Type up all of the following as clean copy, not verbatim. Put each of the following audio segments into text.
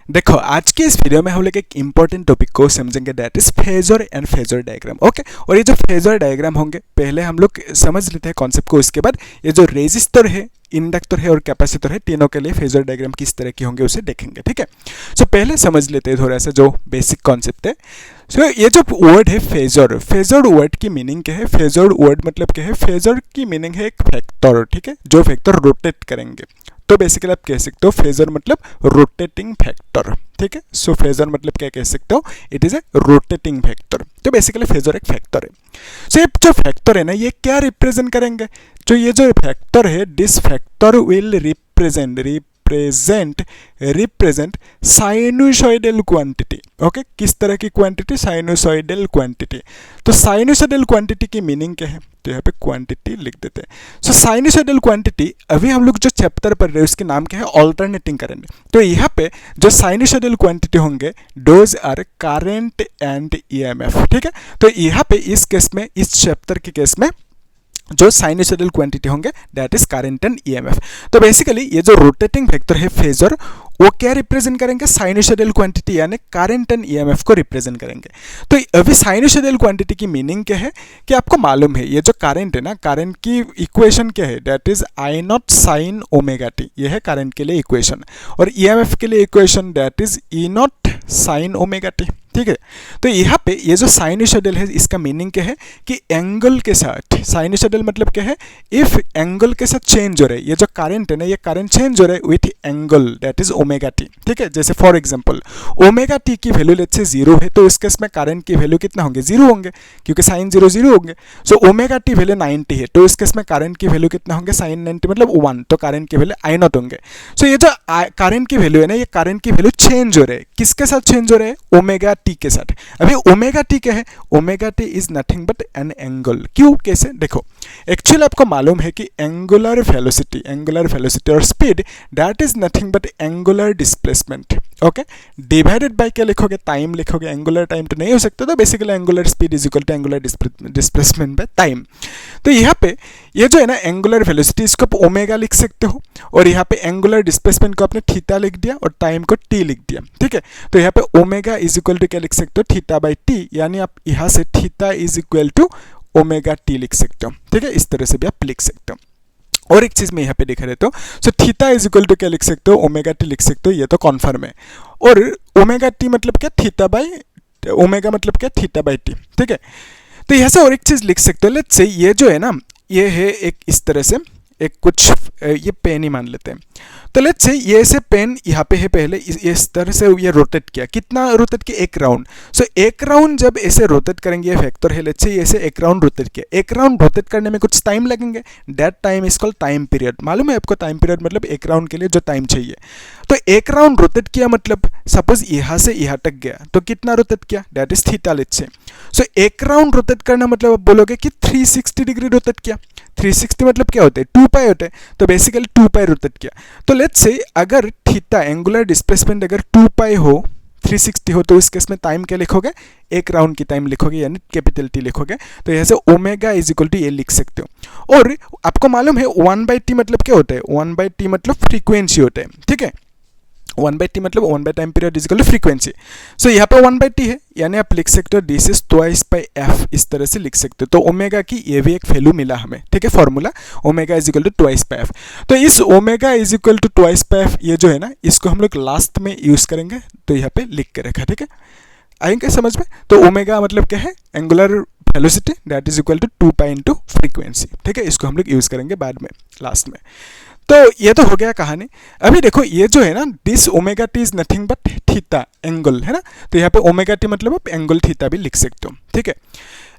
देखो आज के इस वीडियो में हम लोग एक इंपॉर्टेंट टॉपिक को समझेंगे, that is phasor and phasor diagram. Okay, और ये जो फेजर डायग्राम होंगे पहले हम लोग समझ लेते हैं कॉन्सेप्ट को, उसके बाद ये जो रेजिस्टर है, इंडक्टर है और कैपेसिटर है, तीनों के लिए फेजर डायग्राम किस तरह की होंगे उसे देखेंगे। ठीक है, सो पहले समझ लेते हैं थोड़ा सा जो बेसिक कॉन्सेप्ट है। सो ये जो वर्ड है फेजर, फेजर वर्ड की मीनिंग क्या है? फेजर वर्ड मतलब क्या है? फेजर की मीनिंग है एक फैक्टर, ठीक है, जो फैक्टर रोटेट करेंगे। तो बेसिकली आप कह सकते हो फेजर मतलब रोटेटिंग फैक्टर। ठीक है, सो फेजर मतलब क्या कह सकते हो? It is a rotating factor. तो बेसिकली फेजर एक फैक्टर है। सो ये जो फैक्टर है ना, ये क्या रिप्रेजेंट करेंगे? जो ये जो फैक्टर है, this factor will represent sinusoidal quantity. Okay, किस तरह की क्वांटिटी? Sinusoidal quantity. तो साइनोसॉइडल क्वांटिटी की मीनिंग क्या है? तो यहाँ पे क्वांटिटी लिख देते हैं। सो साइनोसॉइडल क्वांटिटी, अभी हम लोग जो चैप्टर पढ़ रहे हैं उसके नाम क्या है? Alternating current. तो यहाँ पे जो साइनोसॉइडल क्वांटिटी होंगे, those are current and EMF. ठीक है, तो यहाँ पे इस केस में, इस चैप्टर के केस में जो साइनोसॉइडल क्वांटिटी होंगे that is current and EMF. तो बेसिकली ये जो रोटेटिंग फैक्टर है फेजर, वो क्या रिप्रेजेंट करेंगे? साइनोसॉइडल क्वांटिटी यानी करंट एंड ईएमएफ को रिप्रेजेंट करेंगे। तो अभी साइनोसॉइडल क्वांटिटी की मीनिंग क्या है कि आपको मालूम है ये जो करंट है ना, करंट की इक्वेशन क्या है? That is I naught sine omega T. ये है करंट के लिए इक्वेशन, और ईएमएफ के लिए equation that is E not sine omega t. ठीक है, तो यहाँ पे ये जो साइनोसॉइडल है इसका मीनिंग क्या है कि एंगल के साथ, साइनोसॉइडल मतलब क्या है? इफ एंगल के साथ चेंज हो रहा है, ये जो करंट है ना, ये करंट चेंज हो रहा है with angle that is omega t. ठीक है, जैसे फॉर एग्जांपल ओमेगा टी की वैल्यू लेट्स से 0 है, तो इस केस में करंट की वैल्यू कितना होंगे? 0 होंगे, क्योंकि साइन 0 0 होंगे। सो ओमेगा टी वैल्यू 90 है, तो इस केस में करंट की वैल्यू कितना होंगे? साइन 90 मतलब 1, तो करंट की वैल्यू आई नॉट होंगे। सो ये जो करंट की वैल्यू है ना, ये करंट की वैल्यू चेंज हो रहा है, किसके साथ चेंज हो रहा है? ओमेगा टी के साथ। अभी ओमेगा टी क्या है? Omega T is nothing but an angle. क्यों, कैसे? देखो, एक्चुअली आपको मालूम है कि एंगुलर वेलोसिटी और speed that is nothing but angular displacement. Okay, divided by क्या लिखोगे? टाइम लिखोगे। एंगुलर टाइम तो नहीं हो सकता, तो basically angular speed is equal to angular displacement by time. तो यहाँ पे ये जो है ना एंगुलर वेलोसिटी, इसको आप ओमेगा लिख सकते हो, और यहाँ पे एंगुलर डिस्प्लेसमेंट को आपने थीटा लिख दिया और टाइम को टी लिख दिया। ठीक है, तो यहाँ पे ओमेगा इज इक्वल टू क्या लिख सकते हो? थीटा बाई टी, यानी आप यहाँ से theta is equal to omega T लिख सकते हो। ठीक है, इस तरह से भी आप लिख सकते हो। और एक चीज मैं यहाँ पे दिखा देता हूँ, so theta is equal to क्या लिख सकते हो? ओमेगा टी लिख सकते हो, ये तो कॉन्फर्म है। और ओमेगा टी मतलब क्या? थीटा बाई ओमेगा मतलब क्या? Theta by T. ठीक है, तो यहाँ से और एक चीज लिख सकते हो, लेट्स से ये जो है ना, ये है एक इस तरह से एक कुछ ये पेन ही मान लेते हैं। तो लेट्स से ये ऐसे पेन यहाँ पे है, पहले इस तरह से ये रोटेट किया, कितना रोटेट किया? 1 राउंड। सो 1 राउंड जब ऐसे रोटेट करेंगे, ये फैक्टर है, लेट्स से ये ऐसे 1 राउंड रोटेट किया, 1 राउंड रोटेट करने में कुछ टाइम लगेंगे, that time is called time period. मालूम है आपको टाइम पीरियड मतलब 1 राउंड के लिए जो टाइम चाहिए। तो 1 राउंड रोटेट किया मतलब सपोज यहाँ से यहाँ तक गया, तो कितना रोटेट किया? That is theta let's say. So 1 round rotate करना मतलब आप बोलोगे कि 360 डिग्री रोटेट किया। 360 मतलब क्या होता है? 2 पाई होता है, तो बेसिकली 2 पाई रोटेट किया। तो लेट्स से अगर थीटा एंगुलर डिस्प्लेसमेंट अगर 2 पाई हो, 360 हो, तो इस केस में टाइम क्या लिखोगे? 1 राउंड की टाइम लिखोगे, यानी कैपिटल टी लिखोगे। तो यहाँ से ओमेगा इज इक्वल टू ये लिख सकते हो। और आपको मालूम है 1/t मतलब क्या होता है? 1/t मतलब फ्रीक्वेंसी होता है। ठीक है, 1/t मतलब 1 by time period is equal to frequency. So यहाँ पे 1/t है, यानी आप लिख सकते हो this is twice by F, इस तरह से लिख सकते हो। तो ओमेगा की ये भी एक वैल्यू मिला हमें। ठीक है, formula omega is equal to twice by F. तो इस omega is equal to twice by F ये जो है ना, इसको हम लोग लास्ट में यूज करेंगे, तो यहाँ पे लिख के रखा। ठीक है, आएंगे समझ में? तो ओमेगा मतलब क्या है? Angular velocity that is equal to 2 pi into frequency. ठीक है, इसको हम लोग यूज करेंगे बाद में, लास्ट में। तो ये तो हो गया कहानी। अभी देखो ये जो है ना, this omega T is nothing but theta angle, है ना। तो यहाँ पे ओमेगा टी मतलब आप एंगल थीटा भी लिख सकते हो। ठीक है,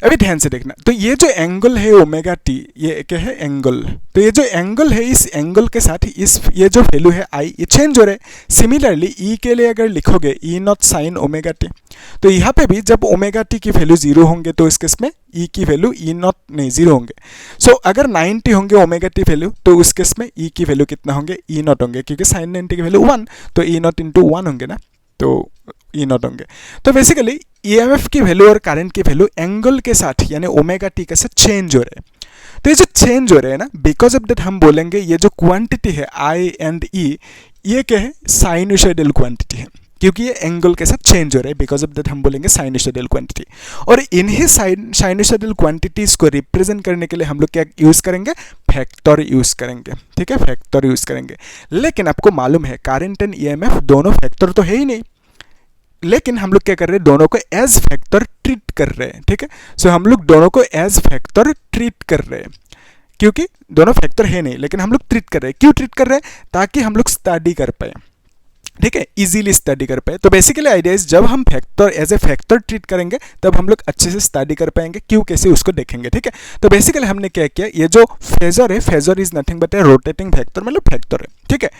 अभी ध्यान से देखना, तो ये जो एंगल है ओमेगा टी, ये क्या है? एंगल। तो ये जो एंगल है, इस एंगल के साथ इस ये जो वैल्यू है आई, ये चेंज हो रहा है। सिमिलरली ई के लिए अगर लिखोगे E not sine omega t, तो यहाँ पे भी जब ओमेगा टी की वैल्यू 0 होंगे, तो इस केस में ई की वैल्यू ई नॉट नहीं 0 होंगे। सो अगर 90 होंगे ओमेगा टी वैल्यू, तो उस केस में ई की वैल्यू कितना होंगे? ई नॉट होंगे, क्योंकि साइन 90 की वैल्यू 1, तो ई नॉट इंटू 1 होंगे ना, तो ई नॉट होंगे। तो बेसिकली ईएमएफ की वैल्यू और करंट की वैल्यू एंगल के साथ यानी ओमेगा टी के साथ चेंज हो रहे हैं। तो ये जो चेंज हो रहे हैं ना, बिकॉज ऑफ दैट हम बोलेंगे ये जो क्वांटिटी है आई एंड ई, ये क्या है? साइनोसॉइडल क्वांटिटी है। क्योंकि ये एंगल के साथ चेंज हो रहा है, बिकॉज ऑफ दैट हम बोलेंगे साइनोसॉइडल क्वांटिटी। और इन्हीं साइनोसॉइडल क्वांटिटीज को रिप्रेजेंट करने के लिए हम लोग क्या यूज करेंगे, फैक्टर यूज करेंगे, ठीक है, फैक्टर यूज करेंगे। लेकिन आपको मालूम है करंट एंड ईएमएफ दोनों फैक्टर तो है ही नहीं, लेकिन हम लोग क्या कर रहे हैं, दोनों को एज फैक्टर ट्रीट कर रहे हैं, ठीक है। सो हम लोग दोनों को एज फैक्टर ट्रीट कर रहे हैं, क्योंकि दोनों फैक्टर है नहीं, लेकिन हम लोग ट्रीट कर रहे हैं। क्यों ट्रीट कर रहे हैं, ताकि हम लोग स्टडी कर पाए, ठीक है, इजीली स्टडी कर पाए। तो बेसिकली आइडिया इज जब हम factor as a factor treat करेंगे तब हम लोग अच्छे से स्टडी कर पाएंगे, क्यों कैसे उसको देखेंगे, ठीक है। तो बेसिकली हमने क्या किया, ये जो फेजर है, phasor is nothing but A rotating factor, मतलब फैक्टर है, ठीक है।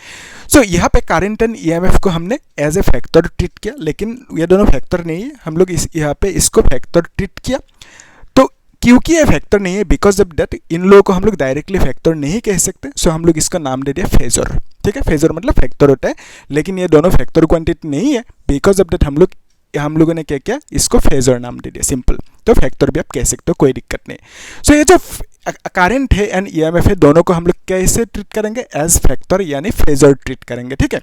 सो यहाँ पे करंट एंड ईएमएफ को हमने एज ए फैक्टर ट्रीट किया, लेकिन ये दोनों फैक्टर नहीं है, हम लोग यहाँ पे इसको फैक्टर ट्रीट किया। तो क्योंकि ये फैक्टर नहीं है, बिकॉज ऑफ दैट इन लोगों को हम लोग डायरेक्टली फैक्टर नहीं कह सकते, सो हम लोग इसका नाम दे दिया फेजर, ठीक है। फेजर मतलब फैक्टर होता है, लेकिन ये दोनों फैक्टर क्वांटिटी नहीं है, बिकॉज ऑफ दैट हम लोगों ने क्या किया, इसको फेजर नाम दे दिया, सिंपल। तो फैक्टर भी आप कह सकते हो, कोई दिक्कत नहीं। सो ये जो करंट है एंड ईएमएफ है, दोनों को हम लोग कैसे ट्रीट करेंगे, एज फैक्टर यानी फेजर ट्रीट करेंगे, ठीक है।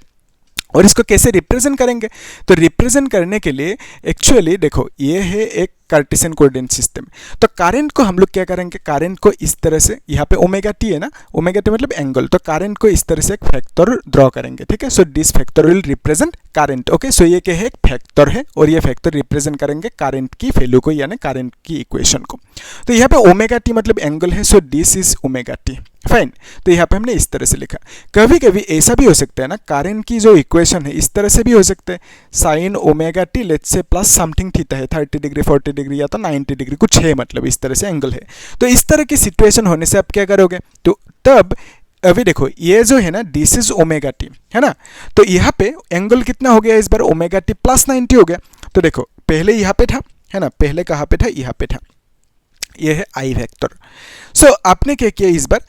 और इसको कैसे रिप्रेजेंट करेंगे, तो रिप्रेजेंट करने के लिए एक्चुअली देखो, ये है एक कार्टेशियन कोऑर्डिनेट सिस्टम। तो करंट को हम लोग क्या करेंगे, करंट को इस तरह से, यहाँ पे ओमेगा टी है ना, ओमेगा टी मतलब एंगल, तो करंट को इस तरह से एक फैक्टर ड्रॉ करेंगे, ठीक है। So this factor will represent current, okay. So ये क्या है, एक फैक्टर है, और ये फैक्टर रिप्रेजेंट करेंगे करंट की वैल्यू को, यानी करंट की इक्वेशन को। तो यहाँ पे ओमेगा टी मतलब एंगल है, so this is omega T, fine. तो यहाँ पे हमने इस तरह से लिखा। कभी कभी ऐसा भी हो सकता है ना, करंट की जो इक्वेशन है इस तरह से भी हो सकता है, sign omega T let's say plus something theta है, 30 डिग्री 40 डिग्री या तो 90 डिग्री कुछ है, मतलब इस तरह से एंगल है। तो इस तरह की सिचुएशन होने से आप क्या करोगे, तो तब अभी देखो ये जो है ना, दिस इज ओमेगा टी, है ना। तो यहाँ पे एंगल कितना हो गया इस बार, ओमेगा टी प्लस 90 हो गया। तो देखो पहले यहाँ पे था, है ना, पहले कहाँ पे था, यहाँ पे था, ये है आई वेक्टर। सो आपने क्या किया, इस बार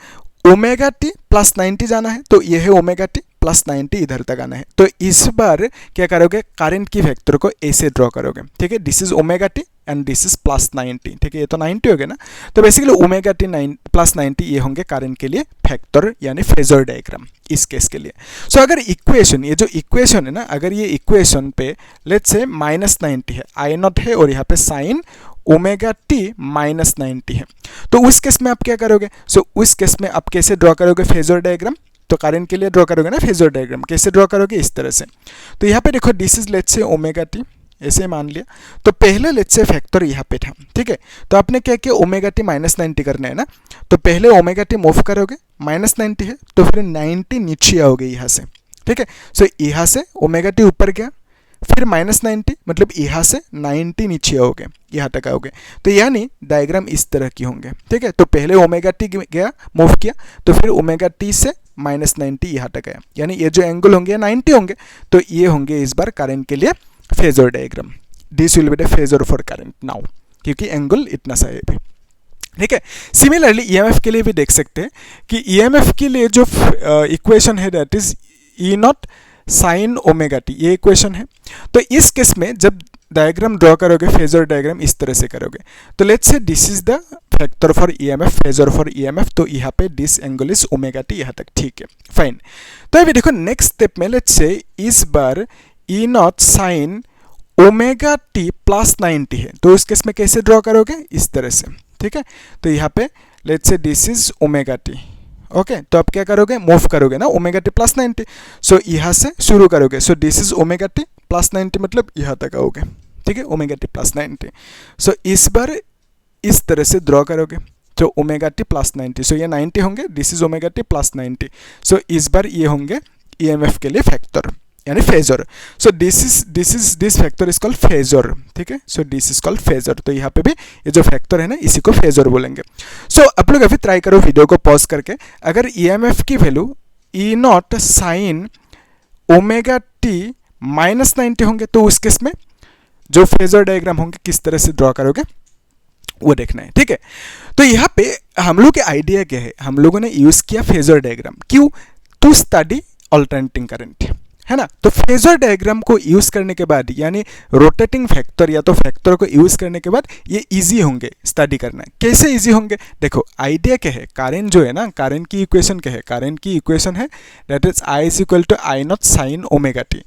ओमेगा टी प्लस 90 जाना है, तो ये है ओमेगा टी प्लस 90 इधर तक आना है। तो इस बार क्या करोगे, करंट की वेक्टर को ऐसे ड्रॉ करोगे, ठीक है। This is omega T and this is plus 90, ठीक है, ये तो 90 हो गया ना। तो बेसिकली ओमेगा टी प्लस 90 ये होंगे करंट के लिए फैक्टर यानी फेजर डायग्राम इस केस के लिए। सो अगर इक्वेशन, ये जो इक्वेशन है ना, अगर ये इक्वेशन पे लेट्स से -90 है, आई नॉट है, और यहाँ पे साइन ओमेगा टी -90 है, तो उस केस में आप क्या करोगे, सो उस केस में आप कैसे ड्रॉ करोगे फेजर डायग्राम, तो करंट के लिए ड्रॉ करोगे ना फेजर डायग्राम, कैसे ड्रॉ करोगे, इस तरह से। तो यहाँ पे देखो this is let's say omega T, ऐसे मान लिया। तो पहले लेट्स से फैक्टर यहाँ पे था, ठीक है। तो आपने क्या किया, ओमेगा टी -90 करना है ना, तो पहले ओमेगा टी मूव करोगे, -90 है, तो फिर 90 नीचे आओगे यहाँ से, ठीक है। सो यहाँ से ओमेगा टी ऊपर गया, फिर -90 मतलब यहाँ से 90 नीचे आओगे, यहाँ तक आओगे। तो यानी डायग्राम इस तरह की होंगे, ठीक है। तो पहले ओमेगा टी गया, मूव किया, तो फिर ओमेगा टी से -90 यहाँ तक आया, यानी ये जो एंगल होंगे 90 होंगे। तो ये होंगे इस बार करंट के लिए phasor diagram, this will be the phasor for current now, क्योंकि एंगल इतना सा है, ठीक है। सिमिलरली ईएमएफ के लिए भी देख सकते हैं कि ईएमएफ के लिए जो इक्वेशन है that is E not sine omega T, ये इक्वेशन है। तो इस केस में जब डायग्राम ड्रॉ करोगे, फेजर डायग्राम इस तरह से करोगे, तो let's say this is the factor for EMF, phasor for EMF. तो यहाँ पे this angle is omega T, यहाँ तक ठीक है, फाइन। तो अभी देखो नेक्स्ट स्टेप में लेट्स से इस बार E not sine omega T plus 90 है, तो उस केस में कैसे ड्रॉ करोगे, इस तरह से, ठीक है। तो यहाँ पे let's say this is omega T, okay. तो आप क्या करोगे, मूव करोगे ना ओमेगा टी प्लस 90, सो यहाँ से शुरू करोगे। सो this is omega T plus 90 मतलब यहाँ तक आओगे, ठीक है, ओमेगा टी प्लस 90। सो इस बार इस तरह से ड्रॉ करोगे, तो ओमेगा टी प्लस 90, सो ये 90 होंगे, this is omega T plus 90। सो इस बार ये होंगे ईएमएफ के लिए फैक्टर यानी phasor. So this factor is called phasor, ठीक है। So this is called phasor. तो यहाँ पे भी ये जो फैक्टर है ना, इसी को फेजर बोलेंगे। सो आप लोग अभी ट्राई करो वीडियो को पॉज करके, अगर ईएमएफ की value E not sine omega T -90 होंगे, तो उस केस में जो फेजर डायग्राम होंगे किस तरह से ड्रॉ करोगे वो देखना है, ठीक है। तो यहाँ पे हम लोग के आइडिया क्या है, हम लोगों ने यूज किया फेजर डायग्राम, क्यों, टू स्टडी अल्टरनेटिंग करंट, है ना। तो फेजर डायग्राम को यूज करने के बाद यानी रोटेटिंग फैक्टर या तो फैक्टर को यूज करने के बाद ये इजी होंगे स्टडी करना। कैसे इजी होंगे, देखो आइडिया क्या है, करंट जो है ना, करंट की इक्वेशन क्या है, करंट की इक्वेशन है that is I is equal to I nought sine omega t.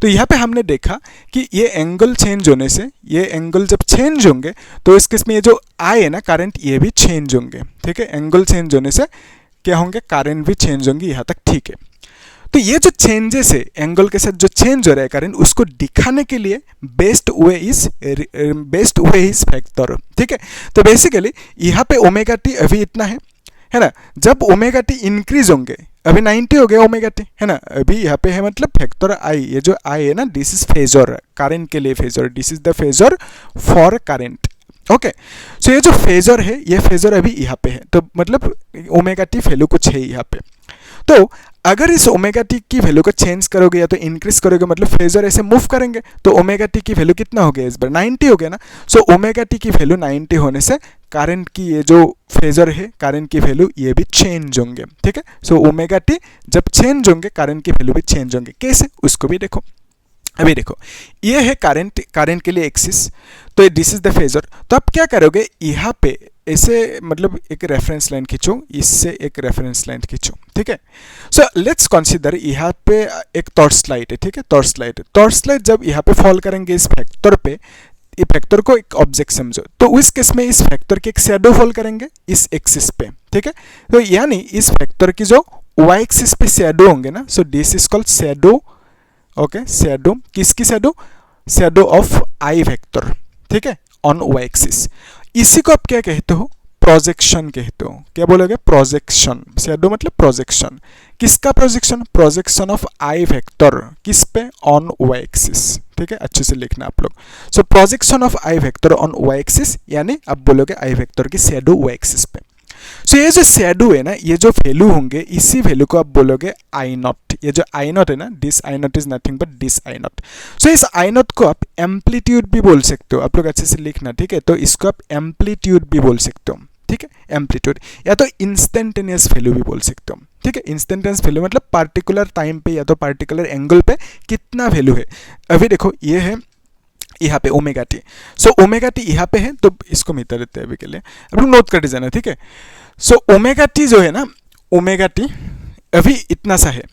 तो यहाँ पे हमने देखा कि ये एंगल चेंज होने से, ये एंगल जब चेंज होंगे तो इस केस में ये जो I है ना करंट, ये भी चेंज होंगे, ठीक है। एंगल चेंज होने से क्या होंगे, करंट भी चेंज होंगे, यहाँ तक ठीक है। तो ये जो चेंजेस है एंगल के साथ जो चेंज हो रहा है करंट, उसको दिखाने के लिए बेस्ट वे इज फैक्टर, ठीक है। तो बेसिकली यहाँ पे ओमेगा टी अभी इतना है ना। जब ओमेगा टी इंक्रीज होंगे, अभी 90 हो गया ओमेगा टी, है ना। अभी यहाँ पे है मतलब फैक्टर आई, ये जो आई है ना दिस इज फेजर, करंट के लिए phasor, this is the phasor for current, okay. So ये जो फेजर है, ये फेजर अभी यहाँ पे है, तो मतलब ओमेगा टी वैल्यू कुछ है यहाँ पे। तो अगर इस ओमेगा टी की वैल्यू को चेंज करोगे या तो इंक्रीज करोगे, मतलब फेजर ऐसे मूव करेंगे, तो ओमेगा टी की वैल्यू कितना हो गया इस बार, 90 हो गया ना। सो ओमेगा टी की वैल्यू 90 होने से करंट की ये जो फेजर है, करंट की वैल्यू ये भी चेंज होंगे, ठीक है। सो ओमेगा टी जब चेंज होंगे करंट की वैल्यू भी चेंज होंगे। कैसे, उसको भी देखो। अभी देखो ये है करंट के लिए एक्सिस, तो दिस इज द फेजर। तो आप क्या करोगे, यहाँ पे ऐसे मतलब एक रेफरेंस लाइन खींचो, इससे एक रेफरेंस लाइन खींचो, ठीक है। सो लेट्स कंसीडर यहाँ पे एक टॉर्च लाइट है, ठीक है। टॉर्च लाइट जब यहाँ पे फॉल करेंगे इस फैक्टर पे, ये फैक्टर को एक ऑब्जेक्ट समझो, तो उस केस में इस फैक्टर के एक शैडो फॉल करेंगे इस एक्सिस पे, ठीक है। तो यानी इस फैक्टर की जो वाई एक्सिस पे शैडो होंगे ना, so this is called shadow, okay. Shadow किसकी shadow, shadow of I vector, ठीक है, ऑन वाई एक्सिस। इसी को आप क्या कहते हो, प्रोजेक्शन कहते हो। क्या बोलोगे, प्रोजेक्शन। शैडो मतलब प्रोजेक्शन, किसका projection, projection of I vector, किस पे, ऑन वाई एक्सिस, ठीक है। अच्छे से लिखना आप लोग। So projection of I vector on Y axis, यानी आप बोलोगे आई वेक्टर की शैडो वाई एक्सिस पे। सो ये जो शैडो है ना, ये जो वैल्यू होंगे, इसी वैल्यू को आप बोलोगे आई नॉट। ये जो आई नॉट है ना, this I naught is nothing but this I naught. So इस आई नॉट को आप एम्पलीट्यूड भी बोल सकते हो, आप लोग अच्छे से लिखना, ठीक है। तो इसको आप एम्पलीट्यूड भी बोल सकते हो, ठीक है, एम्पलीट्यूड, या तो इंस्टेंटेनियस वैल्यू भी बोल सकते हो, ठीक है। इंस्टेंटेनियस वैल्यू मतलब पार्टिकुलर टाइम पे या तो पार्टिकुलर एंगल पे कितना वैल्यू है। अभी देखो ये है यहाँ पे omega T, so omega T यहाँ पे है, तो इसको मिटा देते हैं अभी के लिए, आप लोग नोट कर दीजिए, ठीक है। सो ओमेगा टी जो है ना, ओमेगा टी अभी इतना सा है।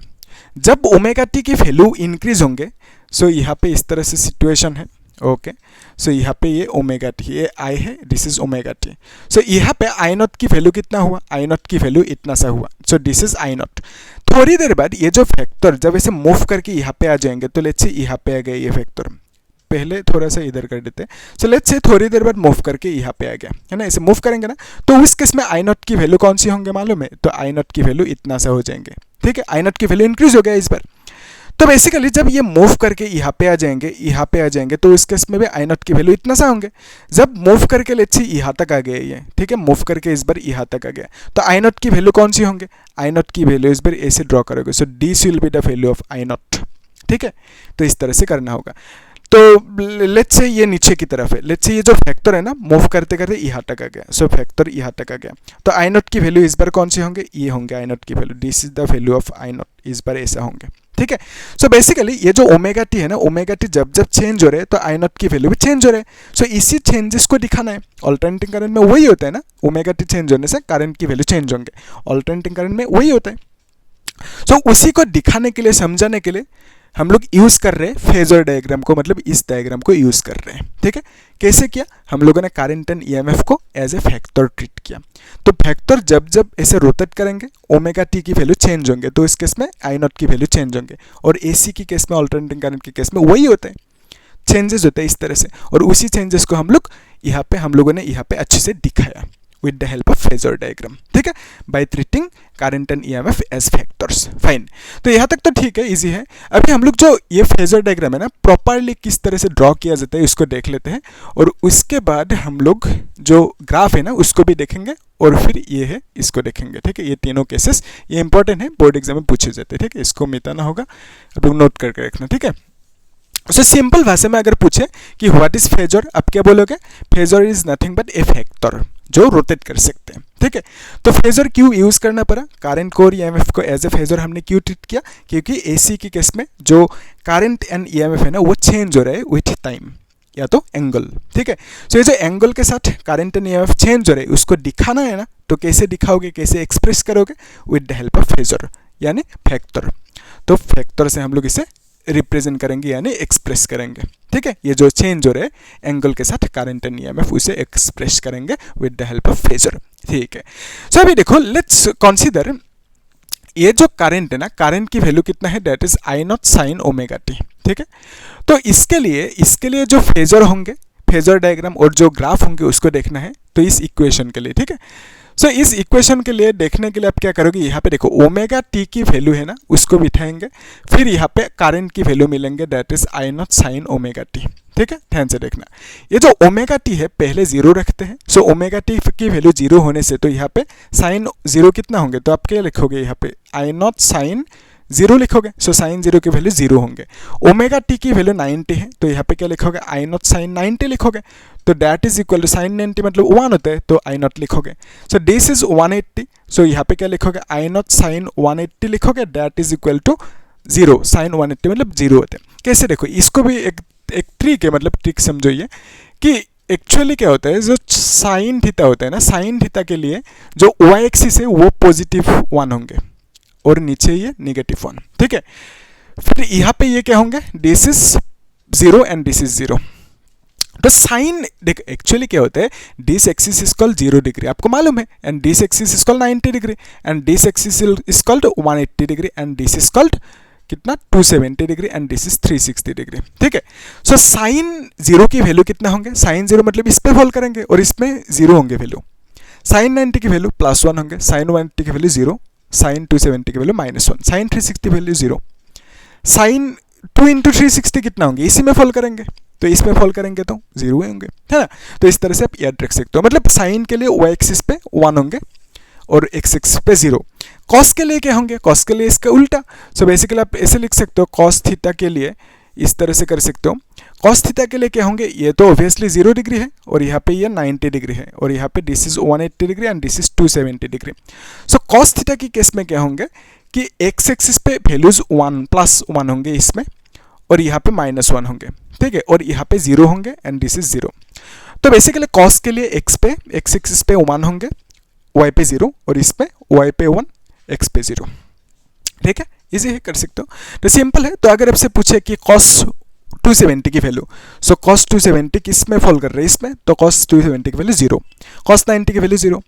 जब ओमेगा टी की वैल्यू इंक्रीज होंगे, सो यहाँ पे इस तरह से सिचुएशन है, ओके। सो यहाँ पे ये ओमेगा टी, ये आई है, दिस इज ओमेगा टी। सो यहाँ पे आई नॉट की वैल्यू कितना हुआ, आई नॉट की वैल्यू इतना सा हुआ, सो दिस इज आई नॉट। थोड़ी देर बाद ये जो फैक्टर जब ऐसे मूव करके यहाँ पे आ जाएंगे, तो लेट्स से यहाँ पे आ गए ये फैक्टर, पहले थोड़ा सा इधर कर देते हैं। सो लेट्स से थोड़ी देर बाद मूव करके यहाँ पे आ गया, है ना, ऐसे मूव करेंगे ना, तो उस केस में आई नॉट की वैल्यू कौन सी होंगे मालूम है, तो आई नॉट की वैल्यू इतना सा हो जाएंगे, ठीक है। आई नॉट की वैल्यू इंक्रीज हो गया इस बार। तो बेसिकली जब ये मूव करके यहाँ पे आ जाएंगे, तो इस केस में भी आई नॉट की वैल्यू इतना सा होंगे। जब मूव करके लेट्स से यहाँ तक आ गए ये, ठीक है, मूव करके इस बार यहाँ तक आ गया, तो आई नॉट की वैल्यू कौन सी होंगे, आई नॉट की वैल्यू इस बार ऐसे ड्रॉ करोगे, so this will be the value of I not, ठीक है। तो इस तरह से करना होगा। तो लेट्स से ये नीचे की तरफ है, लेट्स से ये जो फैक्टर है ना, मूव करते करते यहाँ तक आ गया, सो फैक्टर यहाँ तक आ गया, तो आई नॉट की वैल्यू इस बार कौन सी होंगे, ये होंगे आई नॉट की value, this is the value of I not, इस बार ऐसा होंगे, ठीक है। सो बेसिकली ये जो ओमेगा टी है ना, ओमेगा टी जब जब चेंज हो रहे हैं, तो आई नॉट की वैल्यू भी चेंज हो रहे हैं। सो इसी चेंजेस को दिखाना है। ऑल्टरनेटिंग करंट में वही होता है ना, ओमेगा टी चेंज होने से करंट की वैल्यू चेंज होंगे, ऑल्टरनेटिंग करंट में वही होता है। सो उसी को दिखाने के लिए, समझाने के लिए हम लोग यूज कर रहे हैं फेजर डायग्राम को, मतलब इस डायग्राम को यूज कर रहे हैं, ठीक है। कैसे किया, हम लोगों ने करंट एंड ईएमएफ को एज ए फैक्टर ट्रीट किया। तो फैक्टर जब जब ऐसे रोटेट करेंगे, ओमेगा टी की वैल्यू चेंज होंगे, तो इस केस में आई नॉट की वैल्यू चेंज होंगे, और एसी की केस में, ऑल्टरनेटिंग करंट के केस में वही होता है, चेंजेस होते हैं इस तरह से। और उसी चेंजेस को हम लोगों ने यहाँ पे अच्छे से दिखाया with the help of phasor diagram, ठीक है, by treating current and EMF as factors, fine. तो यहाँ तक तो ठीक है, इजी है। अभी हम लोग जो ये फेजर डायग्राम है ना, प्रॉपरली किस तरह से ड्रॉ किया जाता है उसको देख लेते हैं, और उसके बाद हम लोग जो ग्राफ है ना उसको भी देखेंगे, और फिर ये है इसको देखेंगे, ठीक है। ये तीनों केसेस ये इंपॉर्टेंट है, बोर्ड एग्जाम में पूछे जाते हैं, ठीक है। इसको मिटाना होगा, आप लोग नोट करके रखना, ठीक है। सो सिंपल भाषा में अगर पूछे कि व्हाट इज फेजर, आप क्या बोलोगे, phasor is nothing but A factor, जो रोटेट कर सकते हैं, ठीक है। तो फेजर क्यों यूज करना पड़ा, करंट को और ईएमएफ को एज ए फेजर हमने क्यों ट्रीट किया, क्योंकि एसी के केस में जो करंट एंड ईएमएफ है ना वो चेंज हो रहा है विथ टाइम या तो एंगल, ठीक है। सो ये जो एंगल के साथ करंट एंड ईएमएफ चेंज हो रहा है उसको दिखाना है ना, तो कैसे दिखाओगे, कैसे एक्सप्रेस करोगे, with the help of phasor यानी फैक्टर। तो फैक्टर से हम लोग इसे रिप्रेजेंट करेंगे यानी एक्सप्रेस करेंगे, ठीक है। ये जो चेंज हो रहे हैं एंगल के साथ करंट एंड ईएमएफ उसे एक्सप्रेस करेंगे with the help of phasor, ठीक है। सो अभी देखो लेट्स कंसीडर ये जो करंट है ना, करंट की वैल्यू कितना है, that is I naught sine omega t, ठीक है। तो इसके लिए जो फेजर होंगे, फेजर डायग्राम और जो ग्राफ होंगे उसको देखना है, तो इस इक्वेशन के लिए, ठीक है। सो इस इक्वेशन के लिए देखने के लिए आप क्या करोगे, यहाँ पे देखो ओमेगा टी की वैल्यू है ना उसको बिठाएंगे, फिर यहाँ पे करंट की वैल्यू मिलेंगे, that is I naught sine omega t, ठीक है। ध्यान से देखना, ये जो ओमेगा टी है पहले जीरो रखते हैं। सो ओमेगा टी की वैल्यू जीरो होने से तो यहाँ पे साइन जीरो कितना होंगे, तो आप क्या लिखोगे यहाँ पे आई नॉट साइन जीरो लिखोगे। सो साइन जीरो की वैल्यू जीरो होंगे। ओमेगा टी की वैल्यू 90 है, तो यहाँ पे क्या लिखोगे, आई नॉट साइन 90 लिखोगे। तो that is equal to sine 90 मतलब 1 होता है, तो आई नॉट लिखोगे। सो दिस इज 180, सो यहाँ पे क्या लिखोगे, आई नॉट साइन 180 लिखोगे, that is equal to zero, sine 180 मतलब जीरो होते हैं। कैसे देखो, इसको भी एक ट्रिक है, मतलब ट्रिक समझो ये कि एक्चुअली क्या होता है, जो साइन थीटा होता है ना, साइन थीटा के लिए जो वाई एक्सिस है वो पॉजिटिव 1 होंगे और नीचे ये नेगेटिव 1, ठीक है। फिर यहाँ पे ये क्या होंगे, this is 0 and this is 0। तो साइन देख एक्चुअली क्या होता है, this axis is called 0 degree, आपको मालूम है, and this axis is called 90 degree, and this axis is called 180 degree, and this is called कितना 270 degree, and this is 360 degree, ठीक है। सो साइन 0 की वैल्यू कितना होंगे, साइन 0 मतलब इस पे फॉल करेंगे और इसमें 0 होंगे वैल्यू। साइन 90 की वैल्यू +1 होंगे, साइन 180 की वैल्यू 0, साइन 270 की value -1, sine 360 value 0, sine 2 into 360 कितना होंगे, इसी में फॉल करेंगे, तो इसमें फॉल करेंगे तो 0 होंगे, है ना। तो इस तरह से आप याद रख सकते हो, मतलब साइन के लिए वाई एक्सिस पे 1 होंगे और एक्स एक्सिस पे 0। कॉस के लिए क्या होंगे, कॉस के लिए इसका उल्टा। सो बेसिकली आप ऐसे लिख सकते हो, कॉस थीटा के लिए इस तरह से कर सकते हो, कॉस थीटा के लिए क्या होंगे, ये तो ऑब्वियसली 0 डिग्री है और यहाँ पे ये 90 डिग्री है और यहाँ पे this is 180 degree and this is 270 degree. So cos theta की केस में क्या होंगे कि एक्स एक्सिस पे वैल्यूज 1 +1 होंगे इसमें और यहाँ पे -1 होंगे, ठीक है, और यहाँ पे 0 होंगे एंड दिस इज 0। तो बेसिकली कॉस के लिए एक्स एक्सिस पे 1 होंगे, वाई पे 0 और इस पे वाई पे 1 एक्स पे 0, ठीक है, इजी है, कर सकते हो। तो सिंपल है। तो अगर आपसे पूछे कि कॉस 270 की वैल्यू, सो कॉस 270 किस में फॉल कर रहे हैं, इसमें, तो कॉस 270 की वैल्यू 0, कॉस 90 की वैल्यू 0,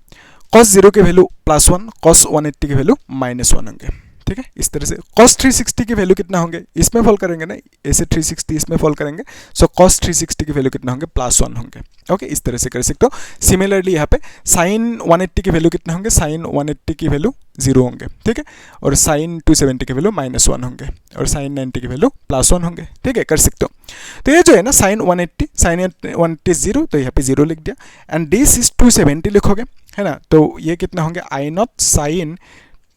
कॉस 0 की वैल्यू +1, कॉस 180 की वैल्यू -1 होंगे, ठीक है। इस तरह से कॉस 360 की वैल्यू कितना होंगे, इसमें फॉल करेंगे ना, ऐसे 360 इसमें फॉल करेंगे, सो कॉस 360 की वैल्यू कितना होंगे, +1 होंगे, ओके। इस तरह से कर सकते हो। सिमिलरली यहाँ पे साइन 180 की वैल्यू कितना होंगे, साइन 180 की वैल्यू 0 होंगे, ठीक है, और साइन 270 की वैल्यू -1 होंगे और साइन 90 की वैल्यू +1 होंगे, ठीक है, कर सकते हो। तो ये जो है ना साइन 180, साइन 180 0, तो यहाँ पे 0 लिख दिया, एंड दिस इज 270 लिखोगे, है ना। तो ये कितना होंगे, आई नॉट साइन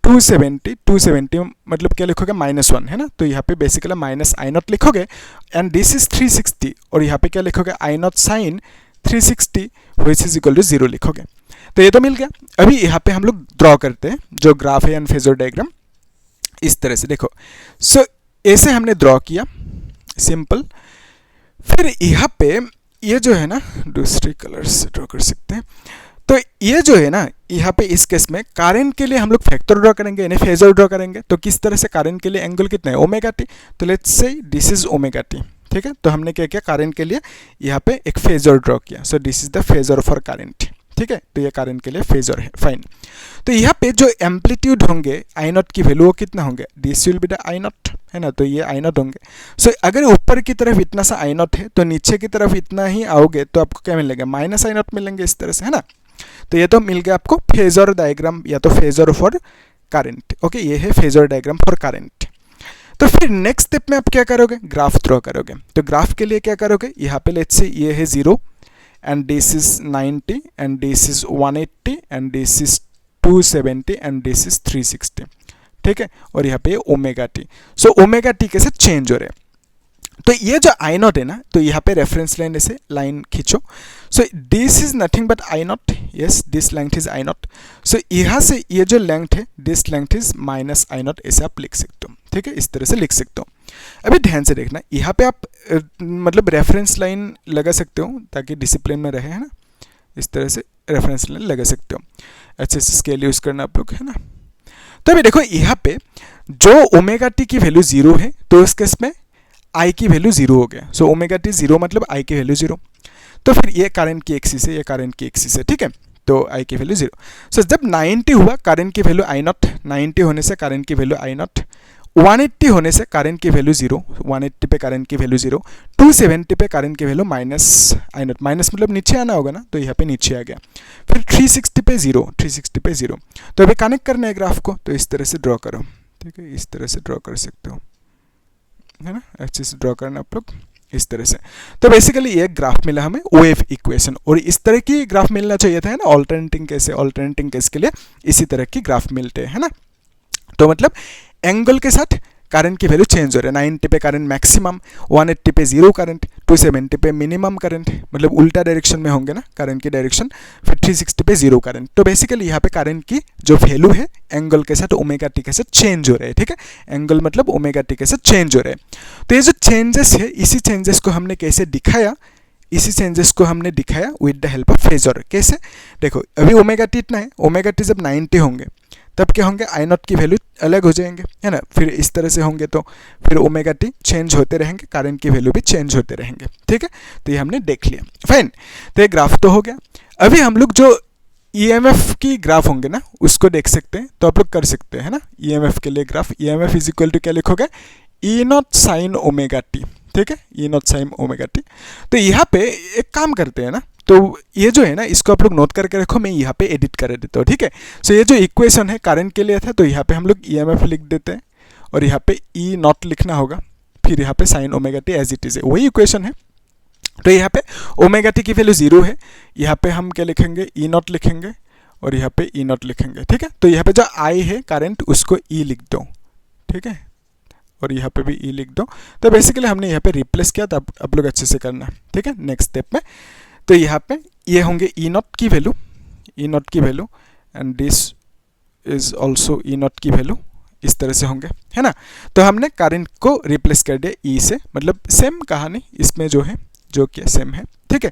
270 मतलब क्या लिखोगे, -1, है ना। तो यहाँ पे बेसिकली माइनस आई नॉट लिखोगे एंड दिस इज 360 और यहाँ पे क्या लिखोगे, I naught sine 360 which is equal to 0 लिखोगे। तो ये तो मिल गया। अभी यहाँ पे हम लोग ड्रॉ करते हैं जो ग्राफ है एंड फेजर डायग्राम, इस तरह से देखो। सो ऐसे हमने ड्रॉ किया, सिंपल। फिर यहाँ पे ये जो है ना दूसरे कलर से ड्रॉ कर सकते हैं। तो ये जो है ना यहाँ पे इस केस में करंट के लिए हम लोग फैक्टर ड्रॉ करेंगे यानी फेजर ड्रॉ करेंगे। तो किस तरह से, करंट के लिए एंगल कितना है, ओमेगा टी, तो let's say this is omega t, ठीक है। तो हमने क्या किया, करंट के लिए यहाँ पे एक फेजर ड्रॉ किया। सो this is the phasor for current, ठीक है। तो ये करंट के लिए फेजर है, फाइन। तो यहाँ पे जो एम्पलीट्यूड होंगे आई नॉट की वैल्यू वो कितना होंगे, this will be the I naught, है ना। तो ये आई नॉट होंगे। सो अगर ऊपर की तरफ इतना सा आई नॉट है तो नीचे की तरफ इतना ही आओगे तो आपको क्या मिलेगा, माइनस आई नॉट मिलेंगे, इस तरह से, है ना। तो ये तो मिल गया आपको फेजर डायग्राम या तो फेजर फॉर करंट, ओके। ये है फेजर डायग्राम फॉर करंट। तो फिर नेक्स्ट स्टेप में आप क्या करोगे, ग्राफ ड्रॉ करोगे। तो ग्राफ के लिए क्या करोगे, यहाँ पे लेट्स से ये है 0 and this is 90 and this is 180 and this is 270 and this is 360, ठीक है। और यहाँ पे omega T, so omega T के साथ चेंज हो रहे हैं। तो ये जो आई नॉट है ना, तो यहाँ पे रेफरेंस लाइन ऐसे लाइन खींचो। So this is nothing but I naught, yes this length is I naught. So यहाँ से ये जो लेंथ है this length is minus I naught, ऐसे आप लिख सकते हो, ठीक है, इस तरह से लिख सकते हो। अभी ध्यान से देखना, यहाँ पे आप मतलब रेफरेंस लाइन लगा सकते हो ताकि डिसिप्लिन में रहे, है ना, इस तरह से रेफरेंस लाइन लगा सकते हो। अच्छे से स्केल यूज़ करना आप लोग, है ना। तो अभी देखो यहाँ पे जो ओमेगा टी की वैल्यू 0 है, तो इस केस में आई की वैल्यू 0 हो गया। सो ओमेगा टी 0 मतलब आई की वैल्यू 0। तो फिर ये करंट की एक्सिस है, ये करंट की एक्सिस है, ठीक है, तो आई की वैल्यू 0। सो जब 90 हुआ करंट की वैल्यू आई नॉट, 90 होने से करंट की वैल्यू आई नॉट, 180 होने से करंट की वैल्यू 0, 180 पे करंट की वैल्यू 0, 270 पे करंट की value minus I not, minus मतलब नीचे आना होगा ना, तो यहाँ पे नीचे आ गया। फिर 360 पे 0, 360 पे 0। तो अभी कनेक्ट करना है ग्राफ को, तो इस तरह से ड्रॉ करो, ठीक है, इस तरह से ड्रॉ कर सकते हो, है ना, अच्छे से ड्रॉ करना आप लोग इस तरह से। तो बेसिकली ये ग्राफ मिला हमें वेव इक्वेशन, और इस तरह की ग्राफ मिलना चाहिए था, है ना, ऑल्टरनेटिंग केस के लिए इसी तरह की ग्राफ मिलते हैं, है ना। तो मतलब एंगल के साथ करंट की वैल्यू चेंज हो रहा है, 90 पे करंट मैक्सिमम, 180 पे 0 करंट, 270 पे मिनिमम करंट, मतलब उल्टा डायरेक्शन में होंगे ना करंट की डायरेक्शन, फिर 360 पे 0 करंट। तो बेसिकली यहाँ पे करंट की जो वैल्यू है एंगल के साथ ओमेगा टी के साथ चेंज हो रहा है, ठीक है, एंगल मतलब ओमेगा टी के साथ चेंज हो रहा है। तो ये जो चेंजेस है, इसी चेंजेस को हमने कैसे दिखाया, इसी चेंजेस को हमने दिखाया with the help of phasor. कैसे, देखो अभी ओमेगा टी इतना है, ओमेगा टी जब 90 होंगे तब क्या होंगे, आई नॉट की वैल्यू अलग हो जाएंगे, है ना, फिर इस तरह से होंगे, तो फिर ओमेगा टी चेंज होते रहेंगे, करंट की वैल्यू भी चेंज होते रहेंगे, ठीक है। तो ये हमने देख लिया, फाइन। तो ये ग्राफ तो हो गया। अभी हम लोग जो ईएमएफ की ग्राफ होंगे ना उसको देख सकते हैं, तो आप लोग कर सकते हैं, है ना। ईएमएफ के लिए graph, EMF is equal to क्या लिखोगे, E not sine omega t, ठीक है, E not sine omega t. तो यहाँ पे एक काम करते हैं ना, तो ये जो है ना इसको आप लोग नोट करके रखो, मैं यहाँ पे एडिट कर देता हूँ, ठीक है। सो ये जो इक्वेशन है करंट के लिए था, तो यहाँ पे हम लोग ईएमएफ लिख देते हैं, और यहाँ पे ई नॉट लिखना होगा, फिर यहाँ पे sine omega t as it is है, वही इक्वेशन है। तो यहाँ पे ओमेगा टी की वैल्यू 0 है, यहाँ पे हम क्या लिखेंगे, ई नॉट लिखेंगे, और यहाँ पे ई नॉट लिखेंगे, ठीक है। तो यहाँ पे जो आई है करंट उसको ई लिख दो, ठीक है, और यहाँ पे भी ई लिख दो। तो बेसिकली हमने यहाँ पे रिप्लेस किया, तो आप लोग अच्छे से करना, ठीक है, नेक्स्ट स्टेप में। तो यहाँ पे ये होंगे ई नॉट की वैल्यू, ई नॉट की value, and this is also E not की वैल्यू, इस तरह से होंगे, है ना। तो हमने करंट को रिप्लेस कर दिया ई से, मतलब सेम कहानी इसमें जो है, जो कि सेम है, ठीक है।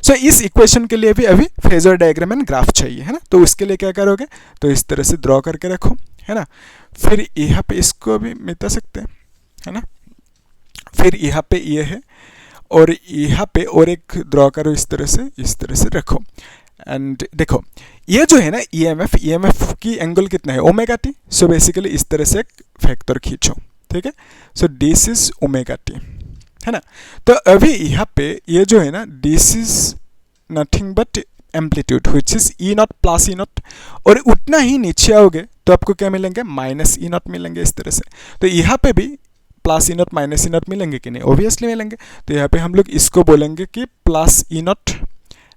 सो इस इक्वेशन के लिए भी अभी फेजर डायग्राम एंड ग्राफ चाहिए, है ना। तो उसके लिए क्या करोगे, तो इस तरह से ड्रॉ करके रखो, है ना। फिर यहाँ पे इसको भी मिटा सकते हैं, है ना। फिर यहाँ पे ये है, और यहाँ पे और एक ड्रॉ करो, इस तरह से रखो। एंड देखो ये जो है ना ईएमएफ की एंगल कितना है, ओमेगा टी। सो बेसिकली इस तरह से एक फैक्टर खींचो, ठीक है। So this is omega T, है ना। तो अभी यहाँ पे ये जो है ना this is nothing but amplitude which is E not plus E naught, और उतना ही नीचे आओगे तो आपको क्या मिलेंगे, माइनस ई नॉट मिलेंगे, इस तरह से। तो यहाँ पे भी plus E not minus E not मिलेंगे कि नहीं, ऑब्वियसली मिलेंगे। तो यहाँ पे हम लोग इसको बोलेंगे कि plus E naught,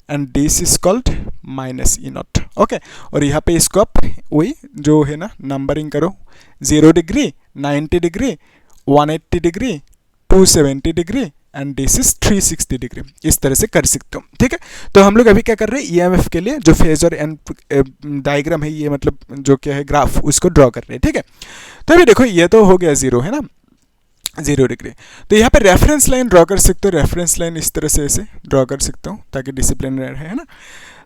and this is called minus E not, okay. और यहाँ पे इसको आप वही जो है ना नंबरिंग करो, 0 degree, 90 degree, 180 degree, 270 degree, and this is 360 degree, इस तरह से कर सकते हो, ठीक है। तो हम लोग अभी क्या कर रहे हैं, ईएमएफ के लिए जो फेजर एंड डायग्राम है, ये मतलब जो क्या है ग्राफ, उसको ड्रॉ कर रहे हैं, ठीक है। तो अभी देखो ये तो हो गया 0, है ना, 0 डिग्री। तो यहाँ पे रेफरेंस लाइन ड्रॉ कर सकते हो, रेफरेंस लाइन इस तरह से ऐसे ड्रॉ कर सकते हो ताकि डिसिप्लिन रहे, है ना।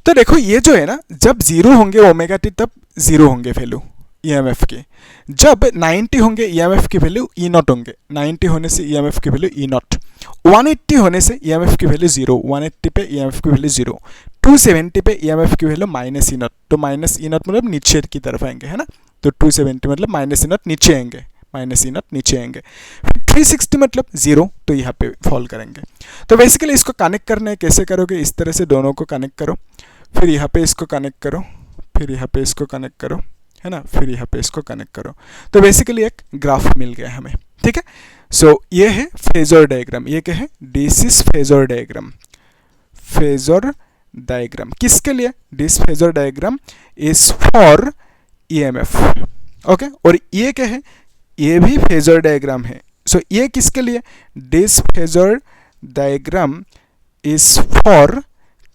तो देखो ये जो है ना, जब 0 होंगे ओमेगा टी तब 0 होंगे वैल्यू ईएमएफ की, जब 90 होंगे ईएमएफ की वैल्यू ई नॉट होंगे, 90 होने से ईएमएफ की वैल्यू ई नॉट, 180 होने से ईएमएफ की वैल्यू 0, 180 पे ईएमएफ की वैल्यू 0, 270 पे ईएमएफ की वैल्यू माइनस ई नॉट। तो माइनस ई नॉट मतलब नीचे की तरफ आएंगे, है ना। तो 270 मतलब माइनस ई नॉट नीचे आएंगे, माइनस ई नॉट नीचे आएंगे। 360 मतलब 0, तो यहाँ पे फॉल करेंगे। तो बेसिकली इसको कनेक्ट करना है, कैसे करोगे, इस तरह से दोनों को कनेक्ट करो, फिर यहाँ पे इसको कनेक्ट करो, फिर यहाँ पे इसको कनेक्ट करो, है ना, फिर यहाँ पे इसको कनेक्ट करो। तो बेसिकली एक ग्राफ मिल गया हमें, ठीक है। सो ये है फेजर डायग्राम, ये क्या है, this is phasor diagram, phasor diagram किसके लिए, this phasor diagram is for EMF, okay. और ये क्या है, ये भी फेजर डायग्राम है। सो ये किसके लिए, this phasor diagram is for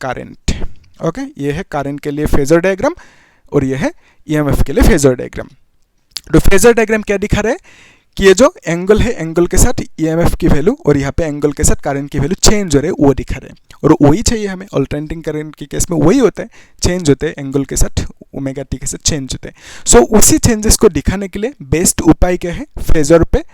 current. Okay, ये है करंट के लिए फेजर डायग्राम और ये है ईएमएफ के लिए फेजर डायग्राम। तो फेजर डायग्राम क्या दिखा रहा है कि ये जो एंगल है, एंगल के साथ ईएमएफ की वैल्यू और यहाँ पे एंगल के साथ करंट की वैल्यू चेंज हो रहे हैं वो दिखा रहे हैं, और वही चाहिए हमें। अल्टरनेटिंग करंट के केस में वही होता है, चेंज होते हैं एंगल के साथ, ओमेगा टी के साथ चेंज होते हैं। सो उसी चेंजेस को दिखाने के लिए बेस्ट उपाय क्या है, फेजर पे